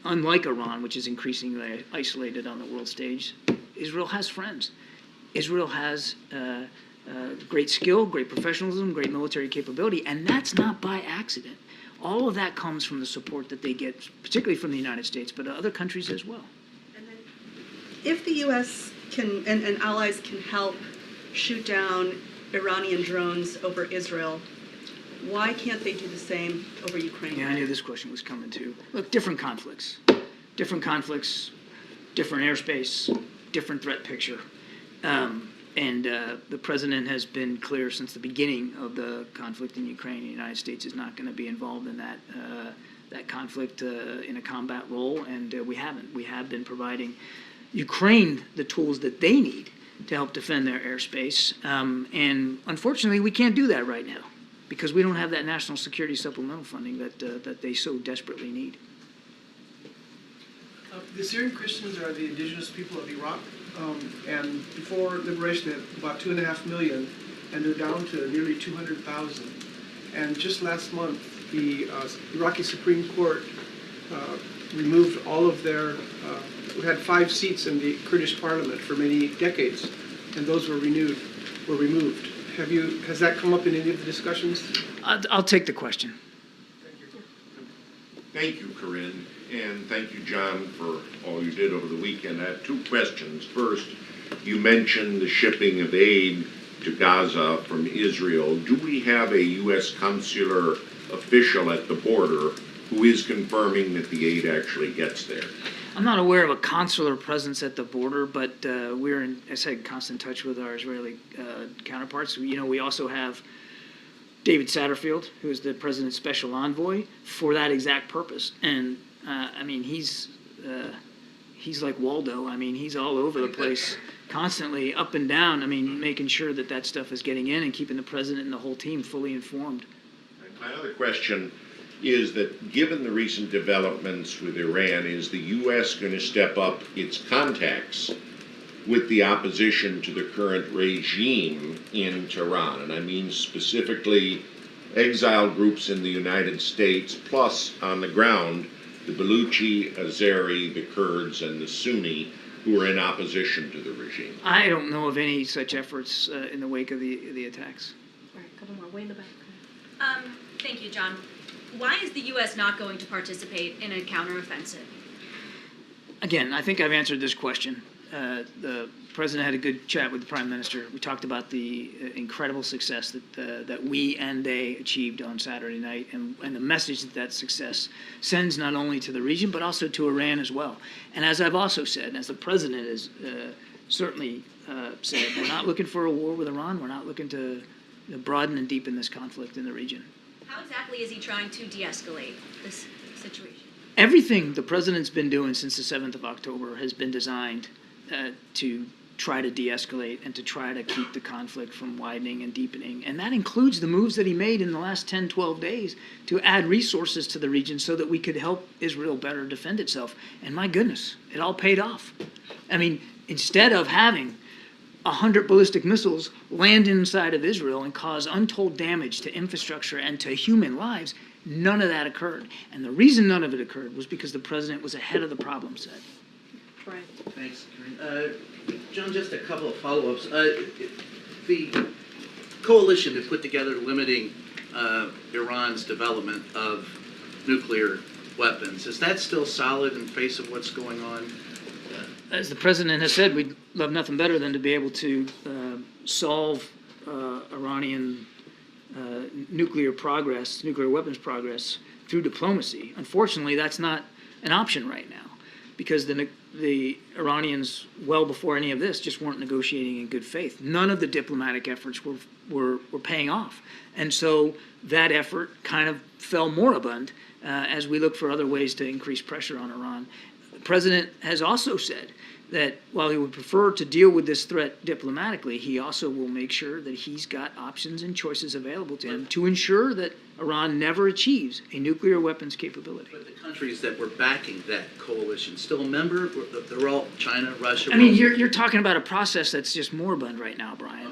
unlike Iran, which is increasingly isolated on the world stage, Israel has friends. Israel has great skill, great professionalism, great military capability, and that's not by accident. All of that comes from the support that they get, particularly from the United States, but other countries as well. And then, if the U.S. can and allies can help shoot down Iranian drones over Israel, why can't they do the same over Ukraine? Yeah, I knew this question was coming too. Look, different conflicts, different airspace, different threat picture. And the president has been clear since the beginning of the conflict in Ukraine. The United States is not going to be involved in that conflict in a combat role, and we haven't. We have been providing Ukraine the tools that they need to help defend their airspace, and unfortunately, we can't do that right now because we don't have that national security supplemental funding that they so desperately need. The Syrian Christians are the indigenous people of Iraq, and before liberation, they had about 2.5 million, and they're down to nearly 200,000. And just last month, the Iraqi Supreme Court removed all of their, we had 5 seats in the Kurdish parliament for many decades, and those were removed. Has that come up in any of the discussions? I'll take the question. Thank you, Karine, and thank you, John, for all you did over the weekend. I have 2 questions. First, you mentioned the shipping of aid to Gaza from Israel. Do we have a U.S. consular official at the border who is confirming that the aid actually gets there? I'm not aware of a consular presence at the border, but we're in, as I said, constant touch with our Israeli counterparts. We also have David Satterfield, who is the president's special envoy, for that exact purpose. And he's like Waldo. He's all over the place, constantly up and down. Making sure that stuff is getting in and keeping the president and the whole team fully informed. My other question is that given the recent developments with Iran, is the U.S. going to step up its contacts with the opposition to the current regime in Tehran? And I mean specifically exile groups in the United States, plus on the ground, the Baluchi, Azeri, the Kurds, and the Sunni, who are in opposition to the regime. I don't know of any such efforts in the wake of the attacks. All right, couple more, way in the back. Thank you, John. Why is the U.S. not going to participate in a counteroffensive? Again, I think I've answered this question. The president had a good chat with the prime minister. We talked about the incredible success that we and they achieved on Saturday night, and the message that success sends not only to the region but also to Iran as well. And as I've also said, and as the president has certainly said, we're not looking for a war with Iran. We're not looking to broaden and deepen this conflict in the region. How exactly is he trying to de-escalate this situation? Everything the president's been doing since the 7th of October has been designed to try to de-escalate and to try to keep the conflict from widening and deepening. And that includes the moves that he made in the last 10, 12 days to add resources to the region so that we could help Israel better defend itself. And my goodness, it all paid off. Instead of having 100 ballistic missiles land inside of Israel and cause untold damage to infrastructure and to human lives, none of that occurred. And the reason none of it occurred was because the president was ahead of the problem set. Brian. Thanks, Karine. John, just a couple of follow-ups. The coalition that put together limiting Iran's development of nuclear weapons, is that still solid in face of what's going on? As the president has said, we'd love nothing better than to be able to solve Iranian nuclear weapons progress through diplomacy. Unfortunately, that's not an option right now because the Iranians, well before any of this, just weren't negotiating in good faith. None of the diplomatic efforts were paying off. And so that effort kind of fell moribund as we look for other ways to increase pressure on Iran. The president has also said that while he would prefer to deal with this threat diplomatically, he also will make sure that he's got options and choices available to him to ensure that Iran never achieves a nuclear weapons capability. But the countries that were backing that coalition still a member? They're all China, Russia. You're talking about a process that's just moribund right now, Brian.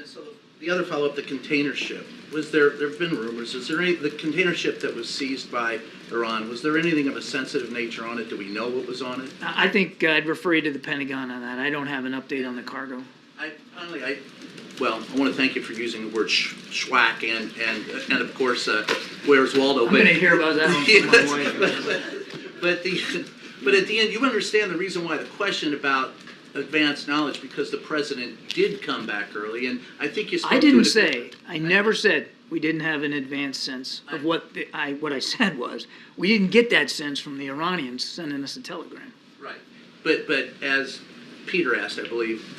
So the other follow-up, the container ship. There've been rumors. Is there the container ship that was seized by Iran, was there anything of a sensitive nature on it? Do we know what was on it? I think I'd refer you to the Pentagon on that. I don't have an update on the cargo. I want to thank you for using the word schwack and of course, where's Waldo? I'm going to hear about that one from my wife. But at the end, you understand the reason why the question about advanced knowledge, because the president did come back early, and I think you spoke I never said we didn't have an advanced sense of what I said was, we didn't get that sense from the Iranians sending us a telegram. Right. But as Peter asked, I believe,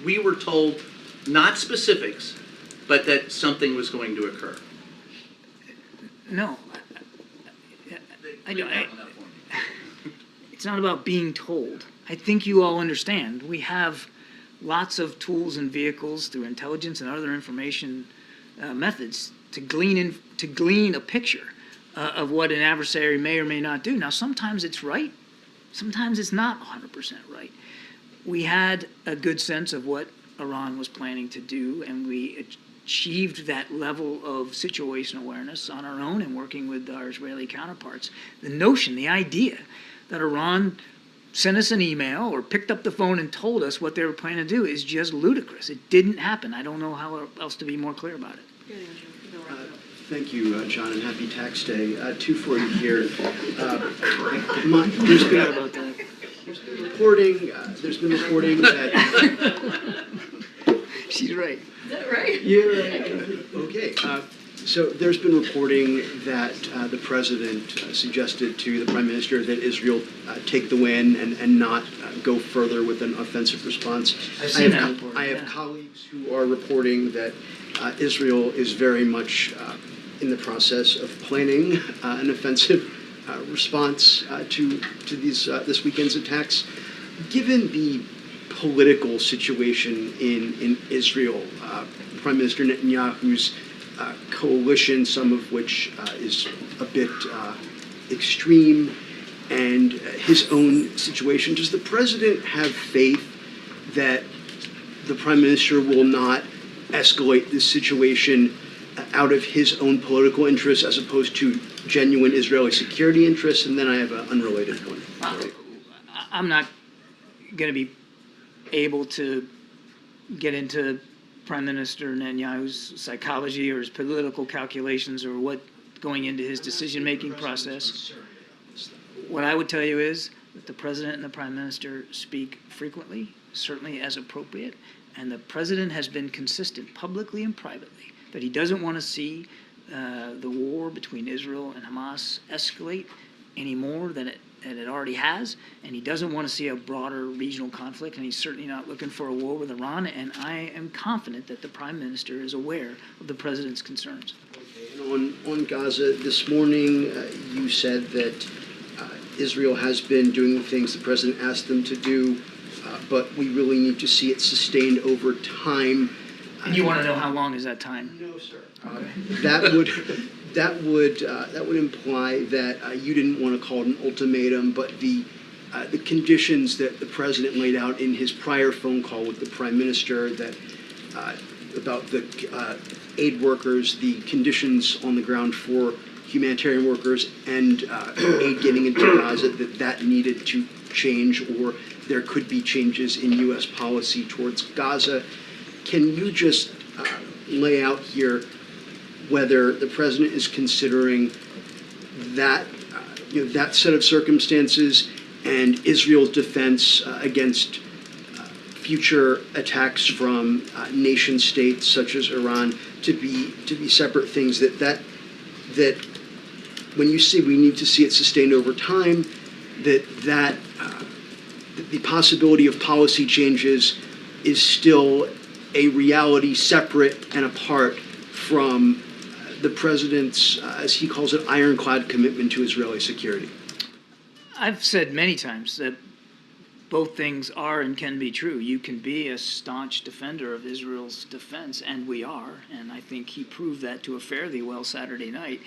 we were told, not specifics, but that something was going to occur. No. It's not about being told. I think you all understand. We have lots of tools and vehicles through intelligence and other information methods to glean a picture of what an adversary may or may not do. Now, sometimes it's right, sometimes it's not 100% right. We had a good sense of what Iran was planning to do, and we achieved that level of situational awareness on our own and working with our Israeli counterparts. The notion, the idea that Iran sent us an email or picked up the phone and told us what they were planning to do is just ludicrous. It didn't happen. I don't know how else to be more clear about it. Thank you, John, and happy tax day. Two for you here. There's been reporting that... She's right. Is that right? Yeah. Okay. So there's been reporting that the president suggested to the prime minister that Israel take the win and not go further with an offensive response. I have colleagues who are reporting that Israel is very much in the process of planning an offensive response to this weekend's attacks. Given the political situation in Israel, Prime Minister Netanyahu's coalition, some of which is a bit extreme, and his own situation, does the president have faith that the prime minister will not escalate this situation out of his own political interests as opposed to genuine Israeli security interests? And then I have an unrelated one. I'm not going to be able to get into Prime Minister Netanyahu's psychology or his political calculations or what going into his decision-making process. What I would tell you is that the president and the prime minister speak frequently, certainly as appropriate, and the president has been consistent publicly and privately that he doesn't want to see the war between Israel and Hamas escalate any more than it already has, and he doesn't want to see a broader regional conflict, and he's certainly not looking for a war with Iran, and I am confident that the prime minister is aware of the president's concerns. Okay. And on Gaza, this morning you said that Israel has been doing the things the president asked them to do, but we really need to see it sustained over time. And you want to know how long is that time? No, sir. Okay. That would imply that you didn't want to call it an ultimatum, but the conditions that the president laid out in his prior phone call with the prime minister that about the aid workers, the conditions on the ground for humanitarian workers and aid getting into Gaza, that needed to change, or there could be changes in U.S. policy towards Gaza. Can you just lay out here whether the president is considering that that set of circumstances and Israel's defense against future attacks from nation states such as Iran to be separate things, that when you say we need to see it sustained over time, that the possibility of policy changes is still a reality separate and apart from the president's, as he calls it, ironclad commitment to Israeli security? I've said many times that both things are and can be true. You can be a staunch defender of Israel's defense, and we are, and I think he proved that to a fairly well Saturday night,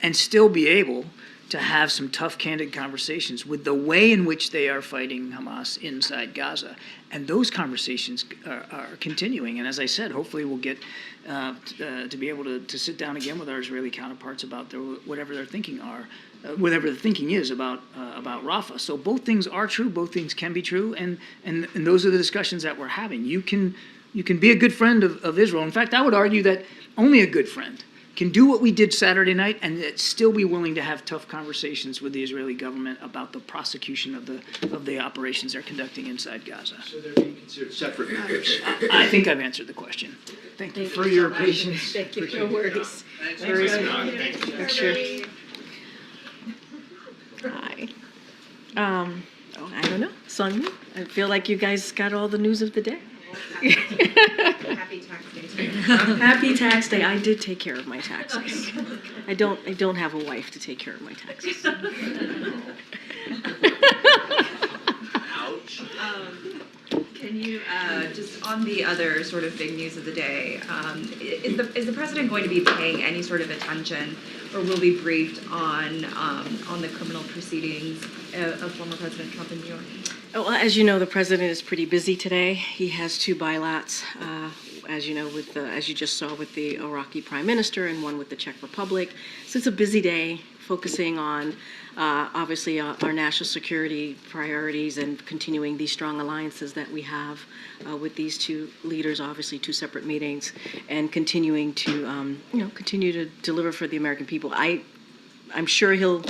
and still be able to have some tough, candid conversations with the way in which they are fighting Hamas inside Gaza. And those conversations are continuing. And as I said, hopefully we'll get to be able to sit down again with our Israeli counterparts about whatever their thinking whatever the thinking is about Rafah. So both things are true, both things can be true, and those are the discussions that we're having. You can be a good friend of Israel. In fact, I would argue that only a good friend can do what we did Saturday night and still be willing to have tough conversations with the Israeli government about the prosecution of the operations they're conducting inside Gaza. So they're being considered separate matters. I think I've answered the question. Thank you for your patience. Thank you. No worries. Very Thanks, smart. Sure. Hi. I don't know. Sung, I feel like you guys got all the news of the day. Happy tax day. Happy tax day. I did take care of my taxes. I don't have a wife to take care of my taxes. Can And you, just on the other sort of big news of the day, is the president going to be paying any sort of attention, or will be briefed on the criminal proceedings of former President Trump in New York? Well, as you know, the president is pretty busy today. He has 2 bilats, as you know, as you just saw with the Iraqi prime minister, and one with the Czech Republic. So it's a busy day, focusing on obviously our national security priorities and continuing these strong alliances that we have with these 2 leaders, obviously 2 separate meetings, and continuing to continue to deliver for the American people. I'm sure he'll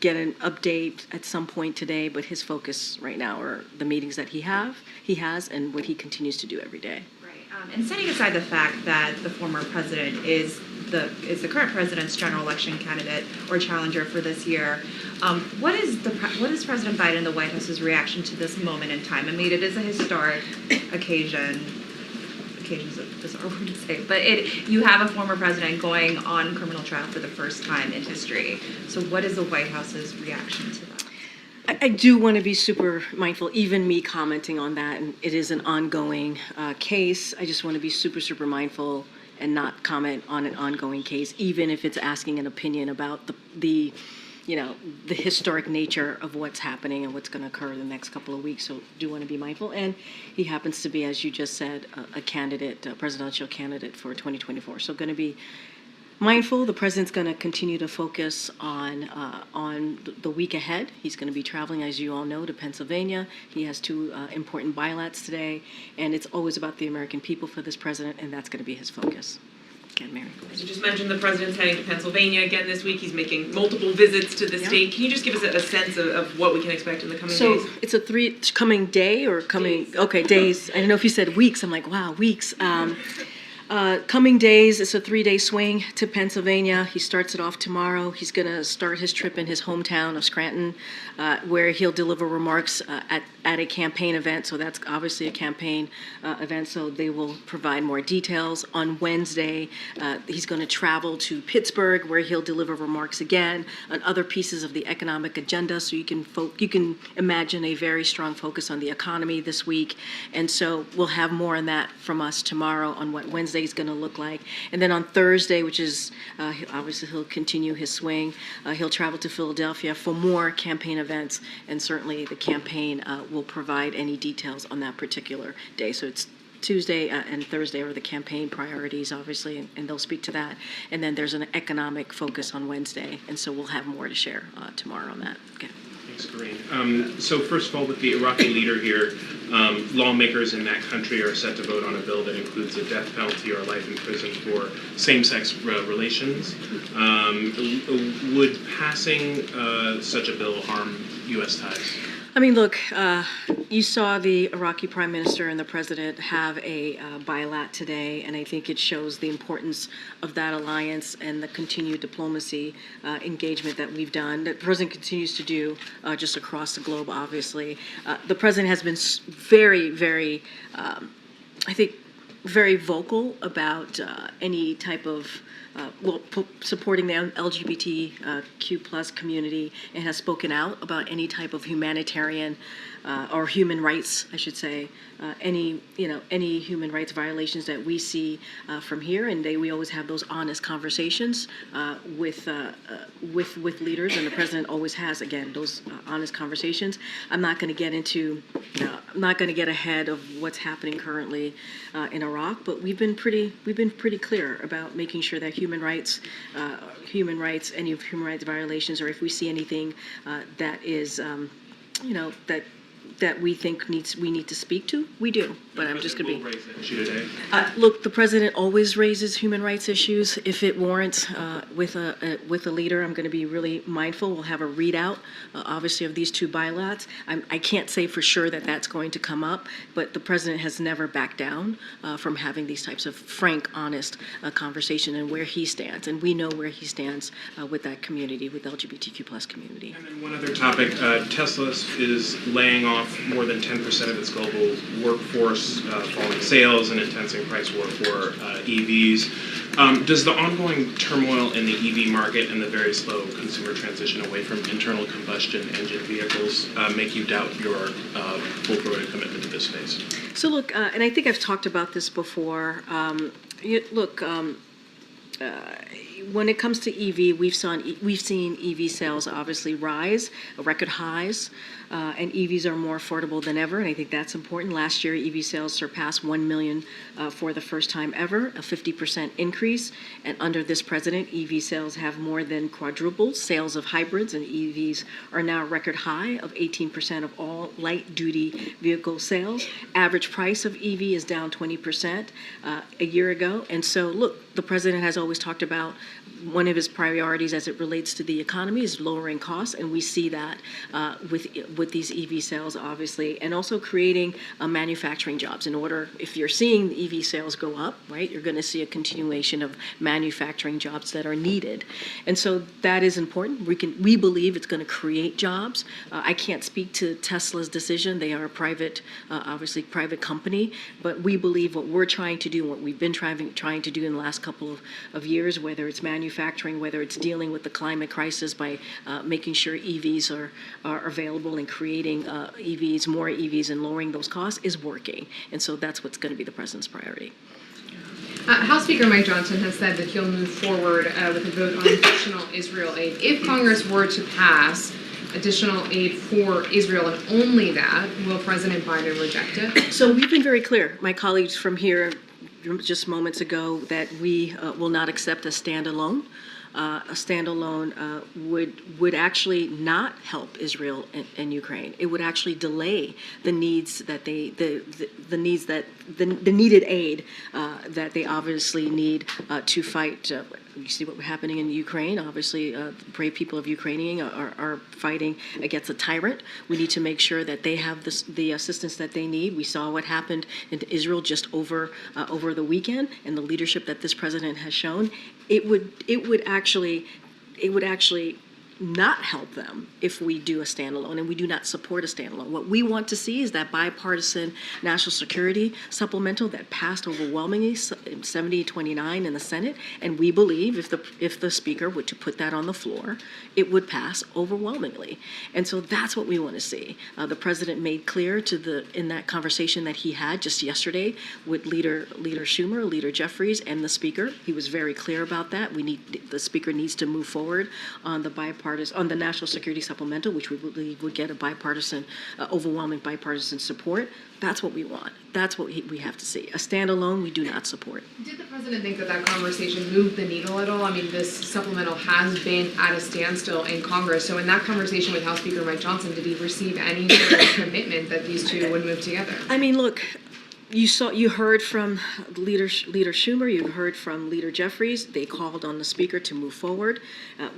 get an update at some point today, but his focus right now are the meetings that he has and what he continues to do every day. Right. And setting aside the fact that the former president is the current president's general election candidate or challenger for this year, what is President Biden and the White House's reaction to this moment in time? I mean, it is a historic occasion. Occasion's a bizarre word to say, but you have a former president going on criminal trial for the first time in history. So what is the White House's reaction to that? I do want to be super mindful, even me commenting on that, and it is an ongoing case. I just want to be super, super mindful and not comment on an ongoing case, even if it's asking an opinion about the historic nature of what's happening and what's going to occur in the next couple of weeks. So do want to be mindful. And he happens to be, as you just said, a candidate, a presidential candidate for 2024. So going to be mindful. The president's going to continue to focus on the week ahead. He's going to be traveling, as you all know, to Pennsylvania. He has 2 important bilats today, and it's always about the American people for this president, and that's going to be his focus. Again, Mary. As you just mentioned, the president's heading to Pennsylvania again this week. He's making multiple visits to the state. Can you just give us a sense of what we can expect in the coming days? So it's a coming day or coming, days. Okay, days. I don't know if you said weeks. I'm like, wow, weeks. Coming days, it's a 3-day swing to Pennsylvania. He starts it off tomorrow. He's going to start his trip in his hometown of Scranton, where he'll deliver remarks at a campaign event. So that's obviously a campaign event, so they will provide more details. On Wednesday, he's going to travel to Pittsburgh, where he'll deliver remarks again on other pieces of the economic agenda. So you can imagine a very strong focus on the economy this week. And so we'll have more on that from us tomorrow on what Wednesday is going to look like. And then on Thursday, which is obviously he'll continue his swing, he'll travel to Philadelphia for more campaign events, and certainly the campaign will provide any details on that particular day. So it's Tuesday and Thursday are the campaign priorities, obviously, and they'll speak to that. And then there's an economic focus on Wednesday, and so we'll have more to share tomorrow on that. Okay. Thanks, Karine. So first of all, with the Iraqi leader here, lawmakers in that country are set to vote on a bill that includes a death penalty or life in prison for same-sex relations. Would passing such a bill harm U.S. ties? I mean, look, you saw the Iraqi prime minister and the president have a bilat today, and I think it shows the importance of that alliance and the continued diplomacy engagement that we've done, that the president continues to do just across the globe, obviously. The president has been very, very, I think, very vocal about any type of supporting the LGBTQ plus community, and has spoken out about any type of humanitarian or human rights, I should say, any human rights violations that we see from here. And we always have those honest conversations with leaders, and the president always has, again, those honest conversations. I'm not going to get into, I'm not going to get ahead of what's happening currently in Iraq, but we've been pretty clear about making sure that human rights, any of human rights violations, or if we see anything that is, that we think we need to speak to, we do. But I'm just going to be. Look, the president always raises human rights issues if it warrants. With a leader, I'm going to be really mindful. We'll have a readout, obviously, of these 2 bilats. I can't say for sure that that's going to come up, but the president has never backed down from having these types of frank, honest conversation and where he stands, and we know where he stands with that community, with the LGBTQ plus community. And then one other topic: Tesla is laying off more than 10% of its global workforce, falling sales and intensing price war for EVs. Does the ongoing turmoil in the EV market and the very slow consumer transition away from internal combustion engine vehicles make you doubt your full-throated commitment to this space? So look, and I think I've talked about this before. When it comes to EV, we've seen EV sales obviously rise, record highs, and EVs are more affordable than ever, and I think that's important. Last year, EV sales surpassed 1 million for the first time ever, a 50% increase, and under this president, EV sales have more than quadrupled. Sales of hybrids and EVs are now a record high of 18% of all light-duty vehicle sales. Average price of EV is down 20% a year ago, and so look, the president has always talked about one of his priorities as it relates to the economy is lowering costs, and we see that with these EV sales, obviously, and also creating manufacturing jobs. In order, if you're seeing the EV sales go up, right, you're going to see a continuation of manufacturing jobs that are needed, and so that is important. We believe it's going to create jobs. I can't speak to Tesla's decision; they are a private, obviously private company, but we believe what we're trying to do, what we've been trying to do in the last couple of years, whether it's manufacturing, whether it's dealing with the climate crisis by making sure EVs are available and creating EVs, more EVs, and lowering those costs is working. And so that's what's going to be the president's priority. House Speaker Mike Johnson has said that he'll move forward with a vote on additional Israel aid. If Congress were to pass additional aid for Israel and only that, will President Biden reject it? So we've been very clear, my colleagues from here just moments ago, that we will not accept a standalone. A standalone would actually not help Israel and Ukraine. It would actually delay the needs that the needed aid that they obviously need to fight. You see what's happening in Ukraine. Obviously, the brave people of Ukraine are fighting against a tyrant. We need to make sure that they have the assistance that they need. We saw what happened in Israel just over the weekend, and the leadership that this president has shown. It would actually not help them if we do a standalone, and we do not support a standalone. What we want to see is that bipartisan national security supplemental that passed overwhelmingly 70-29 in the Senate, and we believe if the speaker were to put that on the floor, it would pass overwhelmingly. And so that's what we want to see. The president made clear in that conversation that he had just yesterday with Leader Schumer, Leader Jeffries, and the speaker. He was very clear about that. The speaker needs to move forward on the national security supplemental, which we believe would get a overwhelming bipartisan support. That's what we want. That's what we have to see. A standalone, we do not support. Did the president think that conversation moved the needle at all? I mean, this supplemental has been at a standstill in Congress. So in that conversation with House Speaker Mike Johnson, did he receive any sort of commitment that these two would move together? I mean, look, you heard from Leader Schumer, you heard from Leader Jeffries. They called on the speaker to move forward.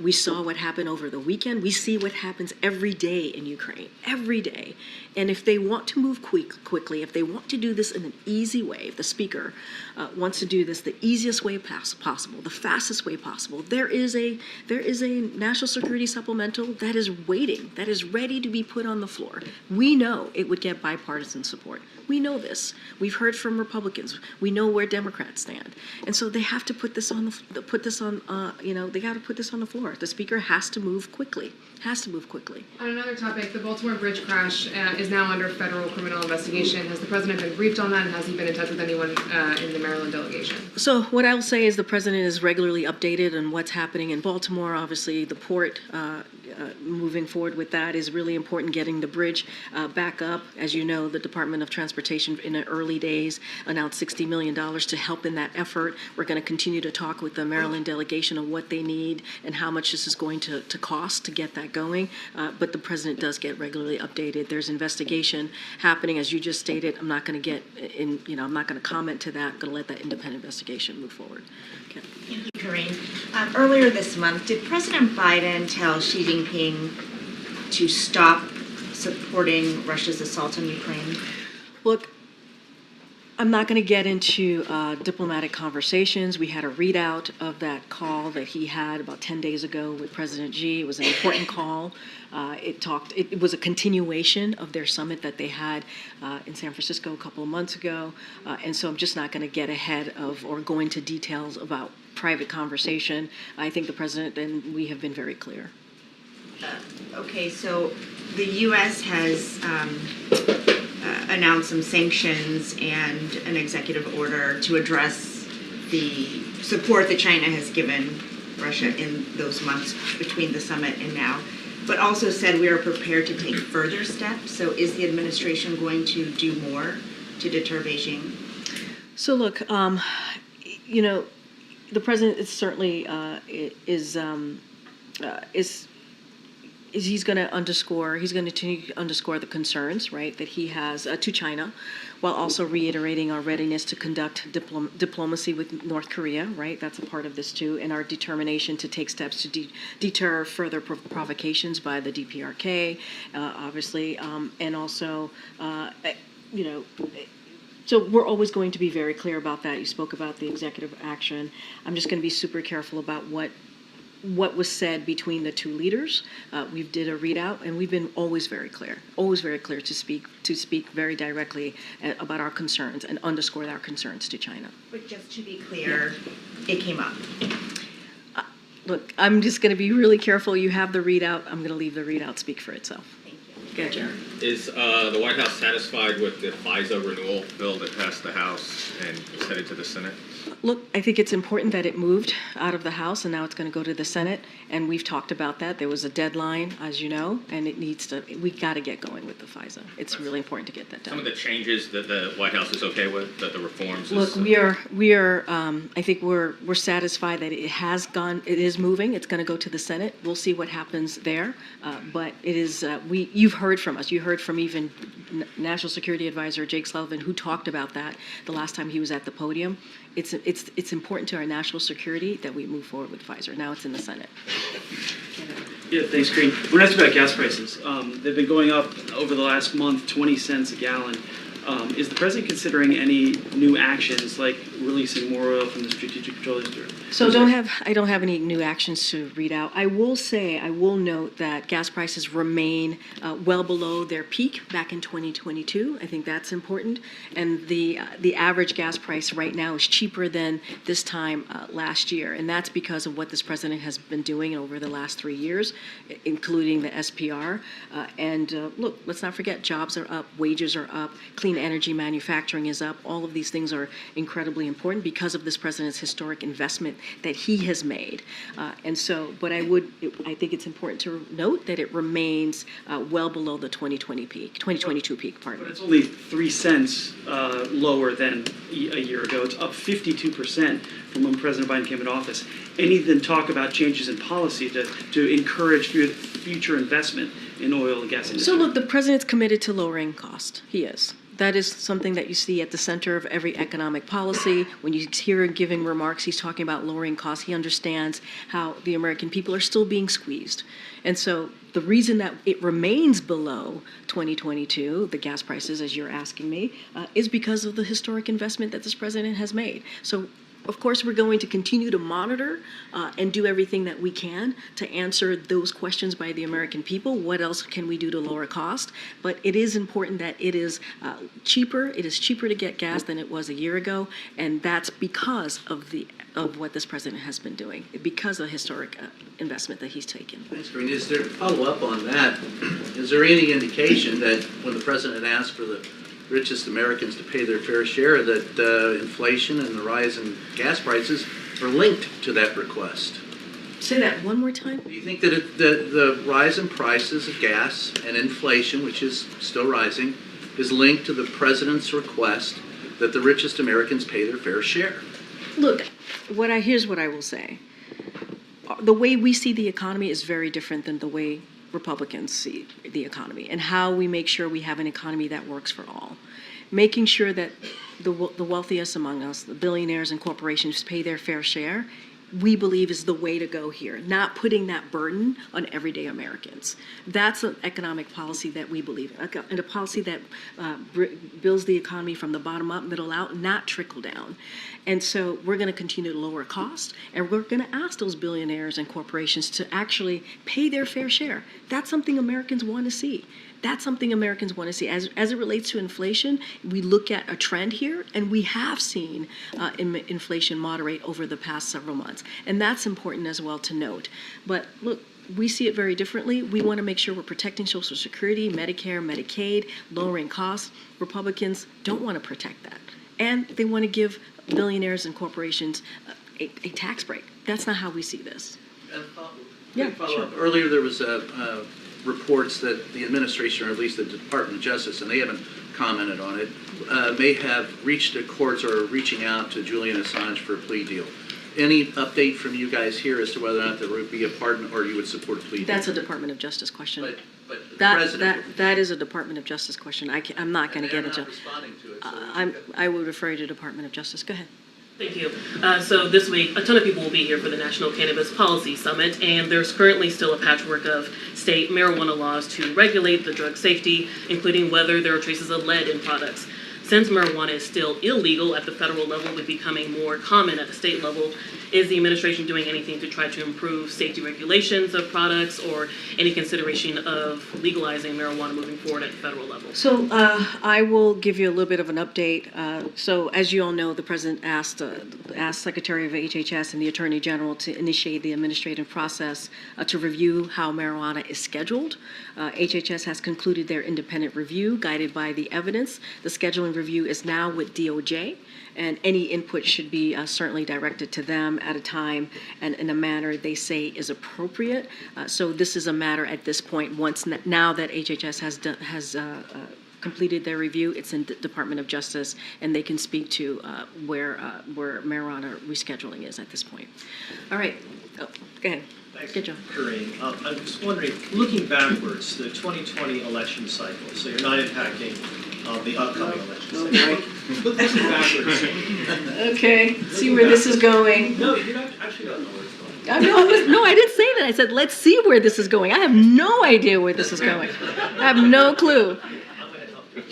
We saw what happened over the weekend. We see what happens every day in Ukraine, every day. And if they want to move quickly, if they want to do this in an easy way, if the speaker wants to do this the easiest way possible, the fastest way possible, there is a national security supplemental that is waiting, that is ready to be put on the floor. We know it would get bipartisan support. We know this. We've heard from Republicans. We know where Democrats stand, and so they have to put this on they got to put this on the floor. The speaker has to move quickly. Has to move quickly. On another topic, the Baltimore bridge crash is now under federal criminal investigation. Has the president been briefed on that, and has he been in touch with anyone in the Maryland delegation? So what I will say is the president is regularly updated on what's happening in Baltimore. Obviously, the port. Moving forward with that is really important, getting the bridge back up. As you know, the Department of Transportation in the early days announced $60 million to help in that effort. We're going to continue to talk with the Maryland delegation on what they need and how much this is going to cost to get that going. But the president does get regularly updated. There's investigation happening, as you just stated. I'm not going to get in, I'm not going to comment to that. I'm going to let that independent investigation move forward. Okay. Thank you, Karine. Earlier this month, did President Biden tell Xi Jinping to stop supporting Russia's assault on Ukraine? Look, I'm not going to get into diplomatic conversations. We had a readout of that call that he had about 10 days ago with President Xi. It was an important call. It was a continuation of their summit that they had in San Francisco a couple of months ago. And so I'm just not going to get ahead of or go into details about private conversation. I think the president and we have been very clear. Okay, so the U.S. has announced some sanctions and an executive order to address the support that China has given Russia in those months between the summit and now, but also said we are prepared to take further steps. So is the administration going to do more to deter Beijing? So look, you know, the president is certainly he's going to continue to underscore the concerns, right, that he has to China, while also reiterating our readiness to conduct diplomacy with North Korea, right? That's a part of this too, and our determination to take steps to deter further provocations by the DPRK, obviously, and also, you know. So we're always going to be very clear about that. You spoke about the executive action. I'm just going to be super careful about what was said between the two leaders. We did a readout, and we've been always very clear to speak very directly about our concerns and underscore our concerns to China. But just to be clear, it came up. Look, I'm just going to be really careful. You have the readout. I'm going to leave the readout speak for itself. Thank you. Go ahead, Jared. Is the White House satisfied with the FISA renewal bill that passed the House and is headed to the Senate? Look, I think it's important that it moved out of the House and now it's going to go to the Senate. And we've talked about that. There was a deadline, as you know, and we got to get going with the FISA. It's really important to get that done. Some of the changes that the White House is okay with, that the reforms. Look, we are. I think we're satisfied that it is moving. It's going to go to the Senate. We'll see what happens there. But it is. You've heard from us. You heard from even National Security Advisor Jake Sullivan, who talked about that the last time he was at the podium. It's important to our national security that we move forward with FISA. Now it's in the Senate. Yeah, thanks, Karine. When asked about gas prices, they've been going up over the last month, 20 cents a gallon. Is the president considering any new actions like releasing more oil from the Strategic Petroleum Reserve? So I don't have any new actions to read out. I will note that gas prices remain well below their peak back in 2022. I think that's important. And the average gas price right now is cheaper than this time last year. And that's because of what this president has been doing over the last 3 years, including the SPR. Look, let's not forget, jobs are up, wages are up, clean energy manufacturing is up. All of these things are incredibly important because of this president's historic investment that he has made. But I think it's important to note that it remains well below the 2022 peak, pardon me. But it's only 3 cents lower than a year ago. It's up 52% from when President Biden came into office. Anything talk about changes in policy to encourage future investment in oil and gas industry? So look, the president's committed to lowering cost. He is. That is something that you see at the center of every economic policy. When you hear him giving remarks, he's talking about lowering costs. He understands how the American people are still being squeezed. And so the reason that it remains below 2022, the gas prices, as you're asking me, is because of the historic investment that this president has made. So of course, we're going to continue to monitor and do everything that we can to answer those questions by the American people. What else can we do to lower cost? But it is important that it is cheaper. It is cheaper to get gas than it was a year ago, and that's because of what this president has been doing, because of the historic investment that he's taken. Thanks, Karine. Is there, follow up on that, is there any indication that when the president asked for the richest Americans to pay their fair share, that inflation and the rise in gas prices are linked to that request? Say that one more time. Do you think that the rise in prices of gas and inflation, which is still rising, is linked to the president's request that the richest Americans pay their fair share? Look, here's what I will say. The way we see the economy is very different than the way Republicans see the economy, and how we make sure we have an economy that works for all. Making sure that the wealthiest among us, the billionaires and corporations, pay their fair share we believe is the way to go here, not putting that burden on everyday Americans. That's an economic policy that we believe in, and a policy that builds the economy from the bottom up, middle out, not trickle down. And so we're going to continue to lower costs, and we're going to ask those billionaires and corporations to actually pay their fair share. That's something Americans want to see. That's something Americans want to see. As it relates to inflation, we look at a trend here, and we have seen inflation moderate over the past several months. And that's important as well to note. But look, we see it very differently. We want to make sure we're protecting Social Security, Medicare, Medicaid, lowering costs. Republicans don't want to protect that. And they want to give billionaires and corporations a tax break. That's not how we see this. Yeah, sure. Earlier there was reports that the administration, or at least the Department of Justice, and they haven't commented on it, may have reached the courts or are reaching out to Julian Assange for a plea deal. Any update from you guys here as to whether or not there would be a pardon or you would support a plea deal? That's a Department of Justice question. But the president. That is a Department of Justice question. I'm not going to get into. Responding to it. So I would refer you to Department of Justice. Go ahead. Thank you. So this week, a ton of people will be here for the National Cannabis Policy Summit, and there's currently still a patchwork of state marijuana laws to regulate the drug safety, including whether there are traces of lead in products. Since marijuana is still illegal at the federal level, but becoming more common at the state level, is the administration doing anything to try to improve safety regulations of products or any consideration of legalizing marijuana moving forward at the federal level? So I will give you a little bit of an update. So as you all know, the President asked Secretary of HHS and the Attorney General to initiate the administrative process to review how marijuana is scheduled. HHS has concluded their independent review guided by the evidence. The scheduling review is now with DOJ, and any input should be certainly directed to them at a time and in a manner they say is appropriate. So this is a matter at this point, now that HHS has completed their review, it's in the Department of Justice, and they can speak to where marijuana rescheduling is at this point. All right, go ahead. Thanks, Good job. Karine. I'm just wondering, looking backwards, the 2020 election cycle, so you're not impacting the upcoming election cycle. But looking backwards. Okay, see where this is going. No, you actually don't know where it's going. No, I didn't say that. I said, let's see where this is going. I have no idea where this is going. I have no clue.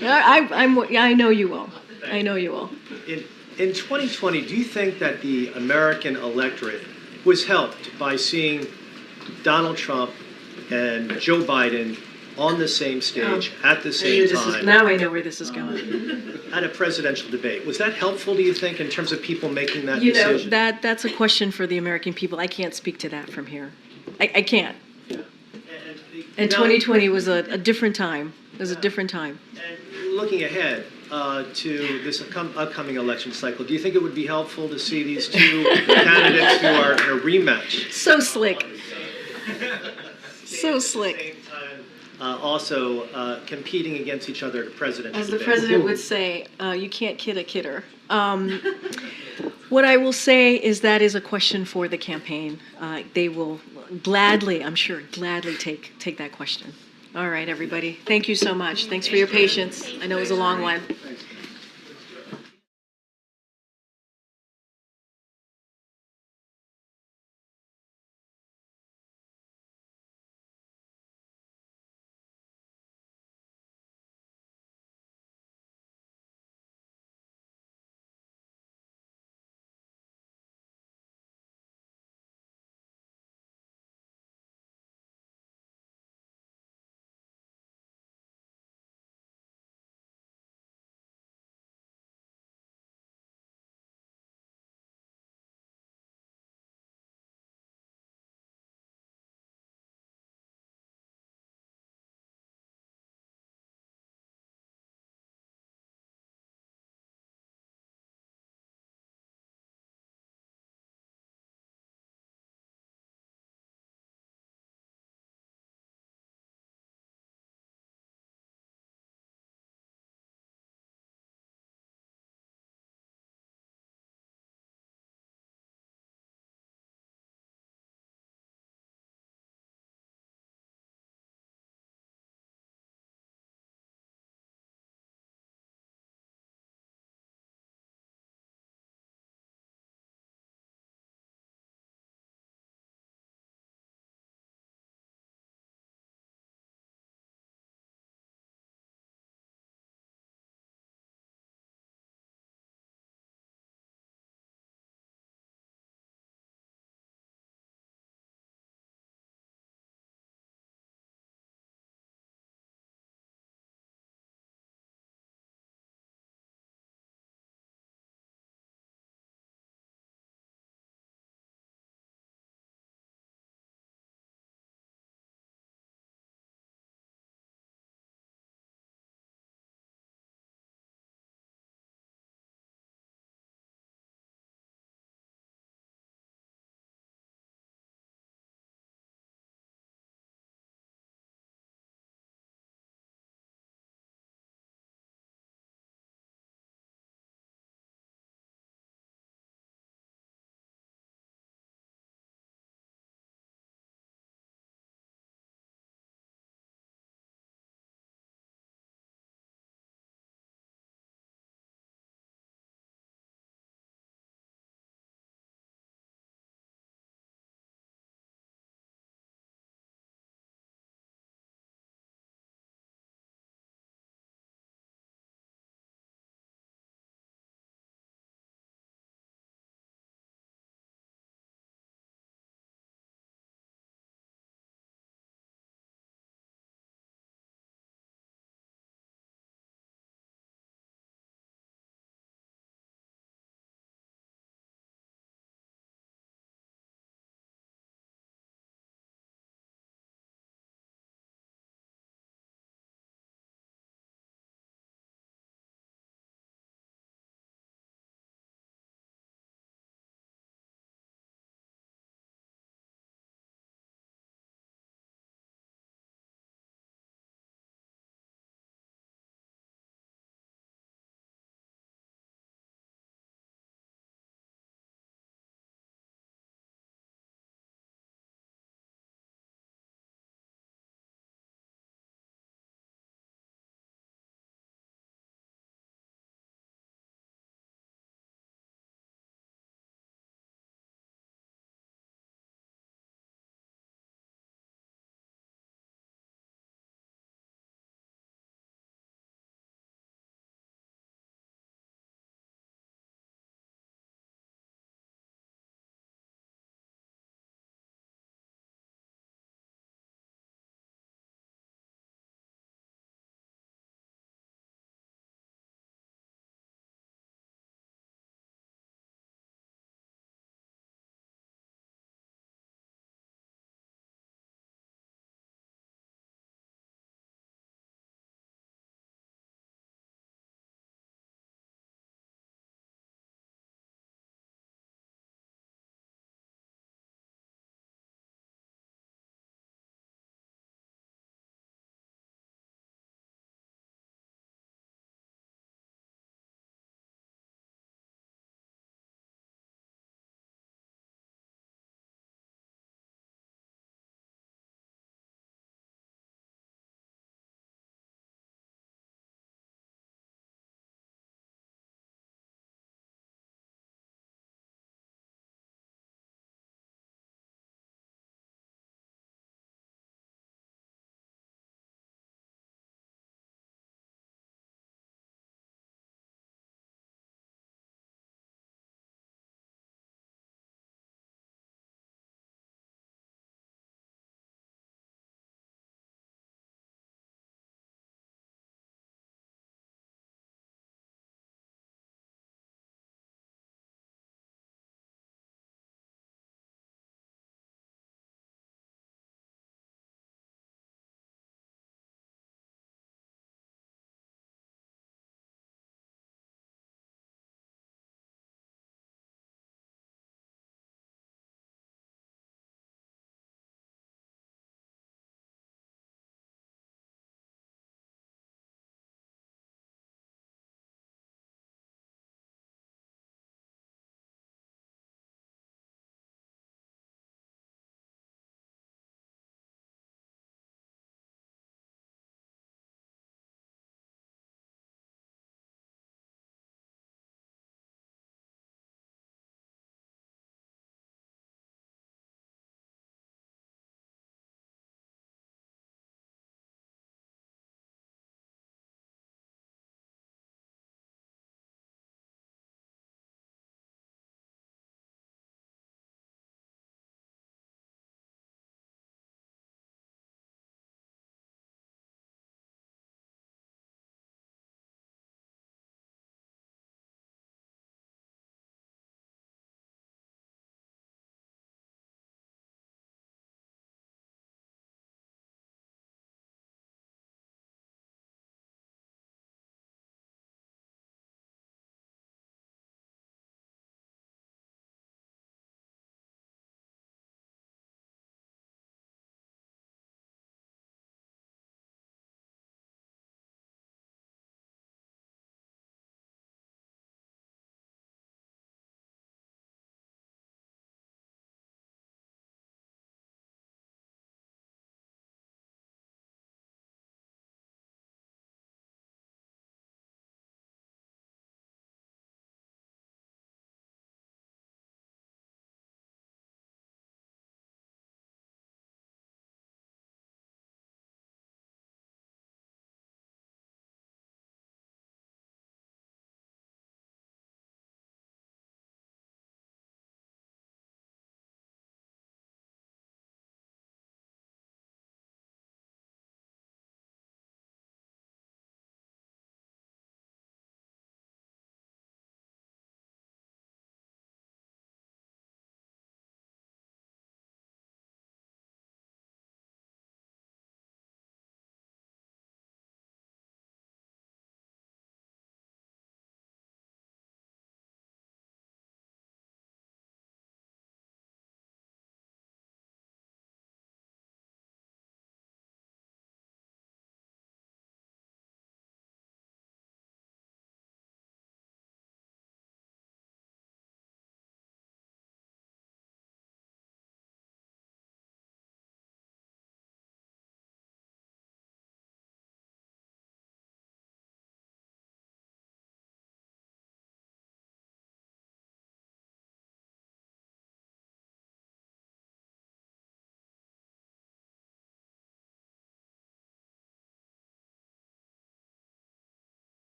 I know you will. I know you will. In 2020, do you think that the American electorate was helped by seeing Donald Trump and Joe Biden on the same stage at the same time? Now I know where this is going. At a presidential debate. Was that helpful, do you think, in terms of people making that decision? That's a question for the American people. I can't speak to that from here. I can't. And 2020 was a different time. It was a different time. And looking ahead to this upcoming election cycle, do you think it would be helpful to see these two candidates who are in a rematch? So slick. So slick. Also competing against each other at a presidential As the debate. president would say, you can't kid a kidder. What I will say is that is a question for the campaign. They will gladly, I'm sure, take that question. All right, everybody. Thank you so much. Thanks for your patience. I know it was a long one.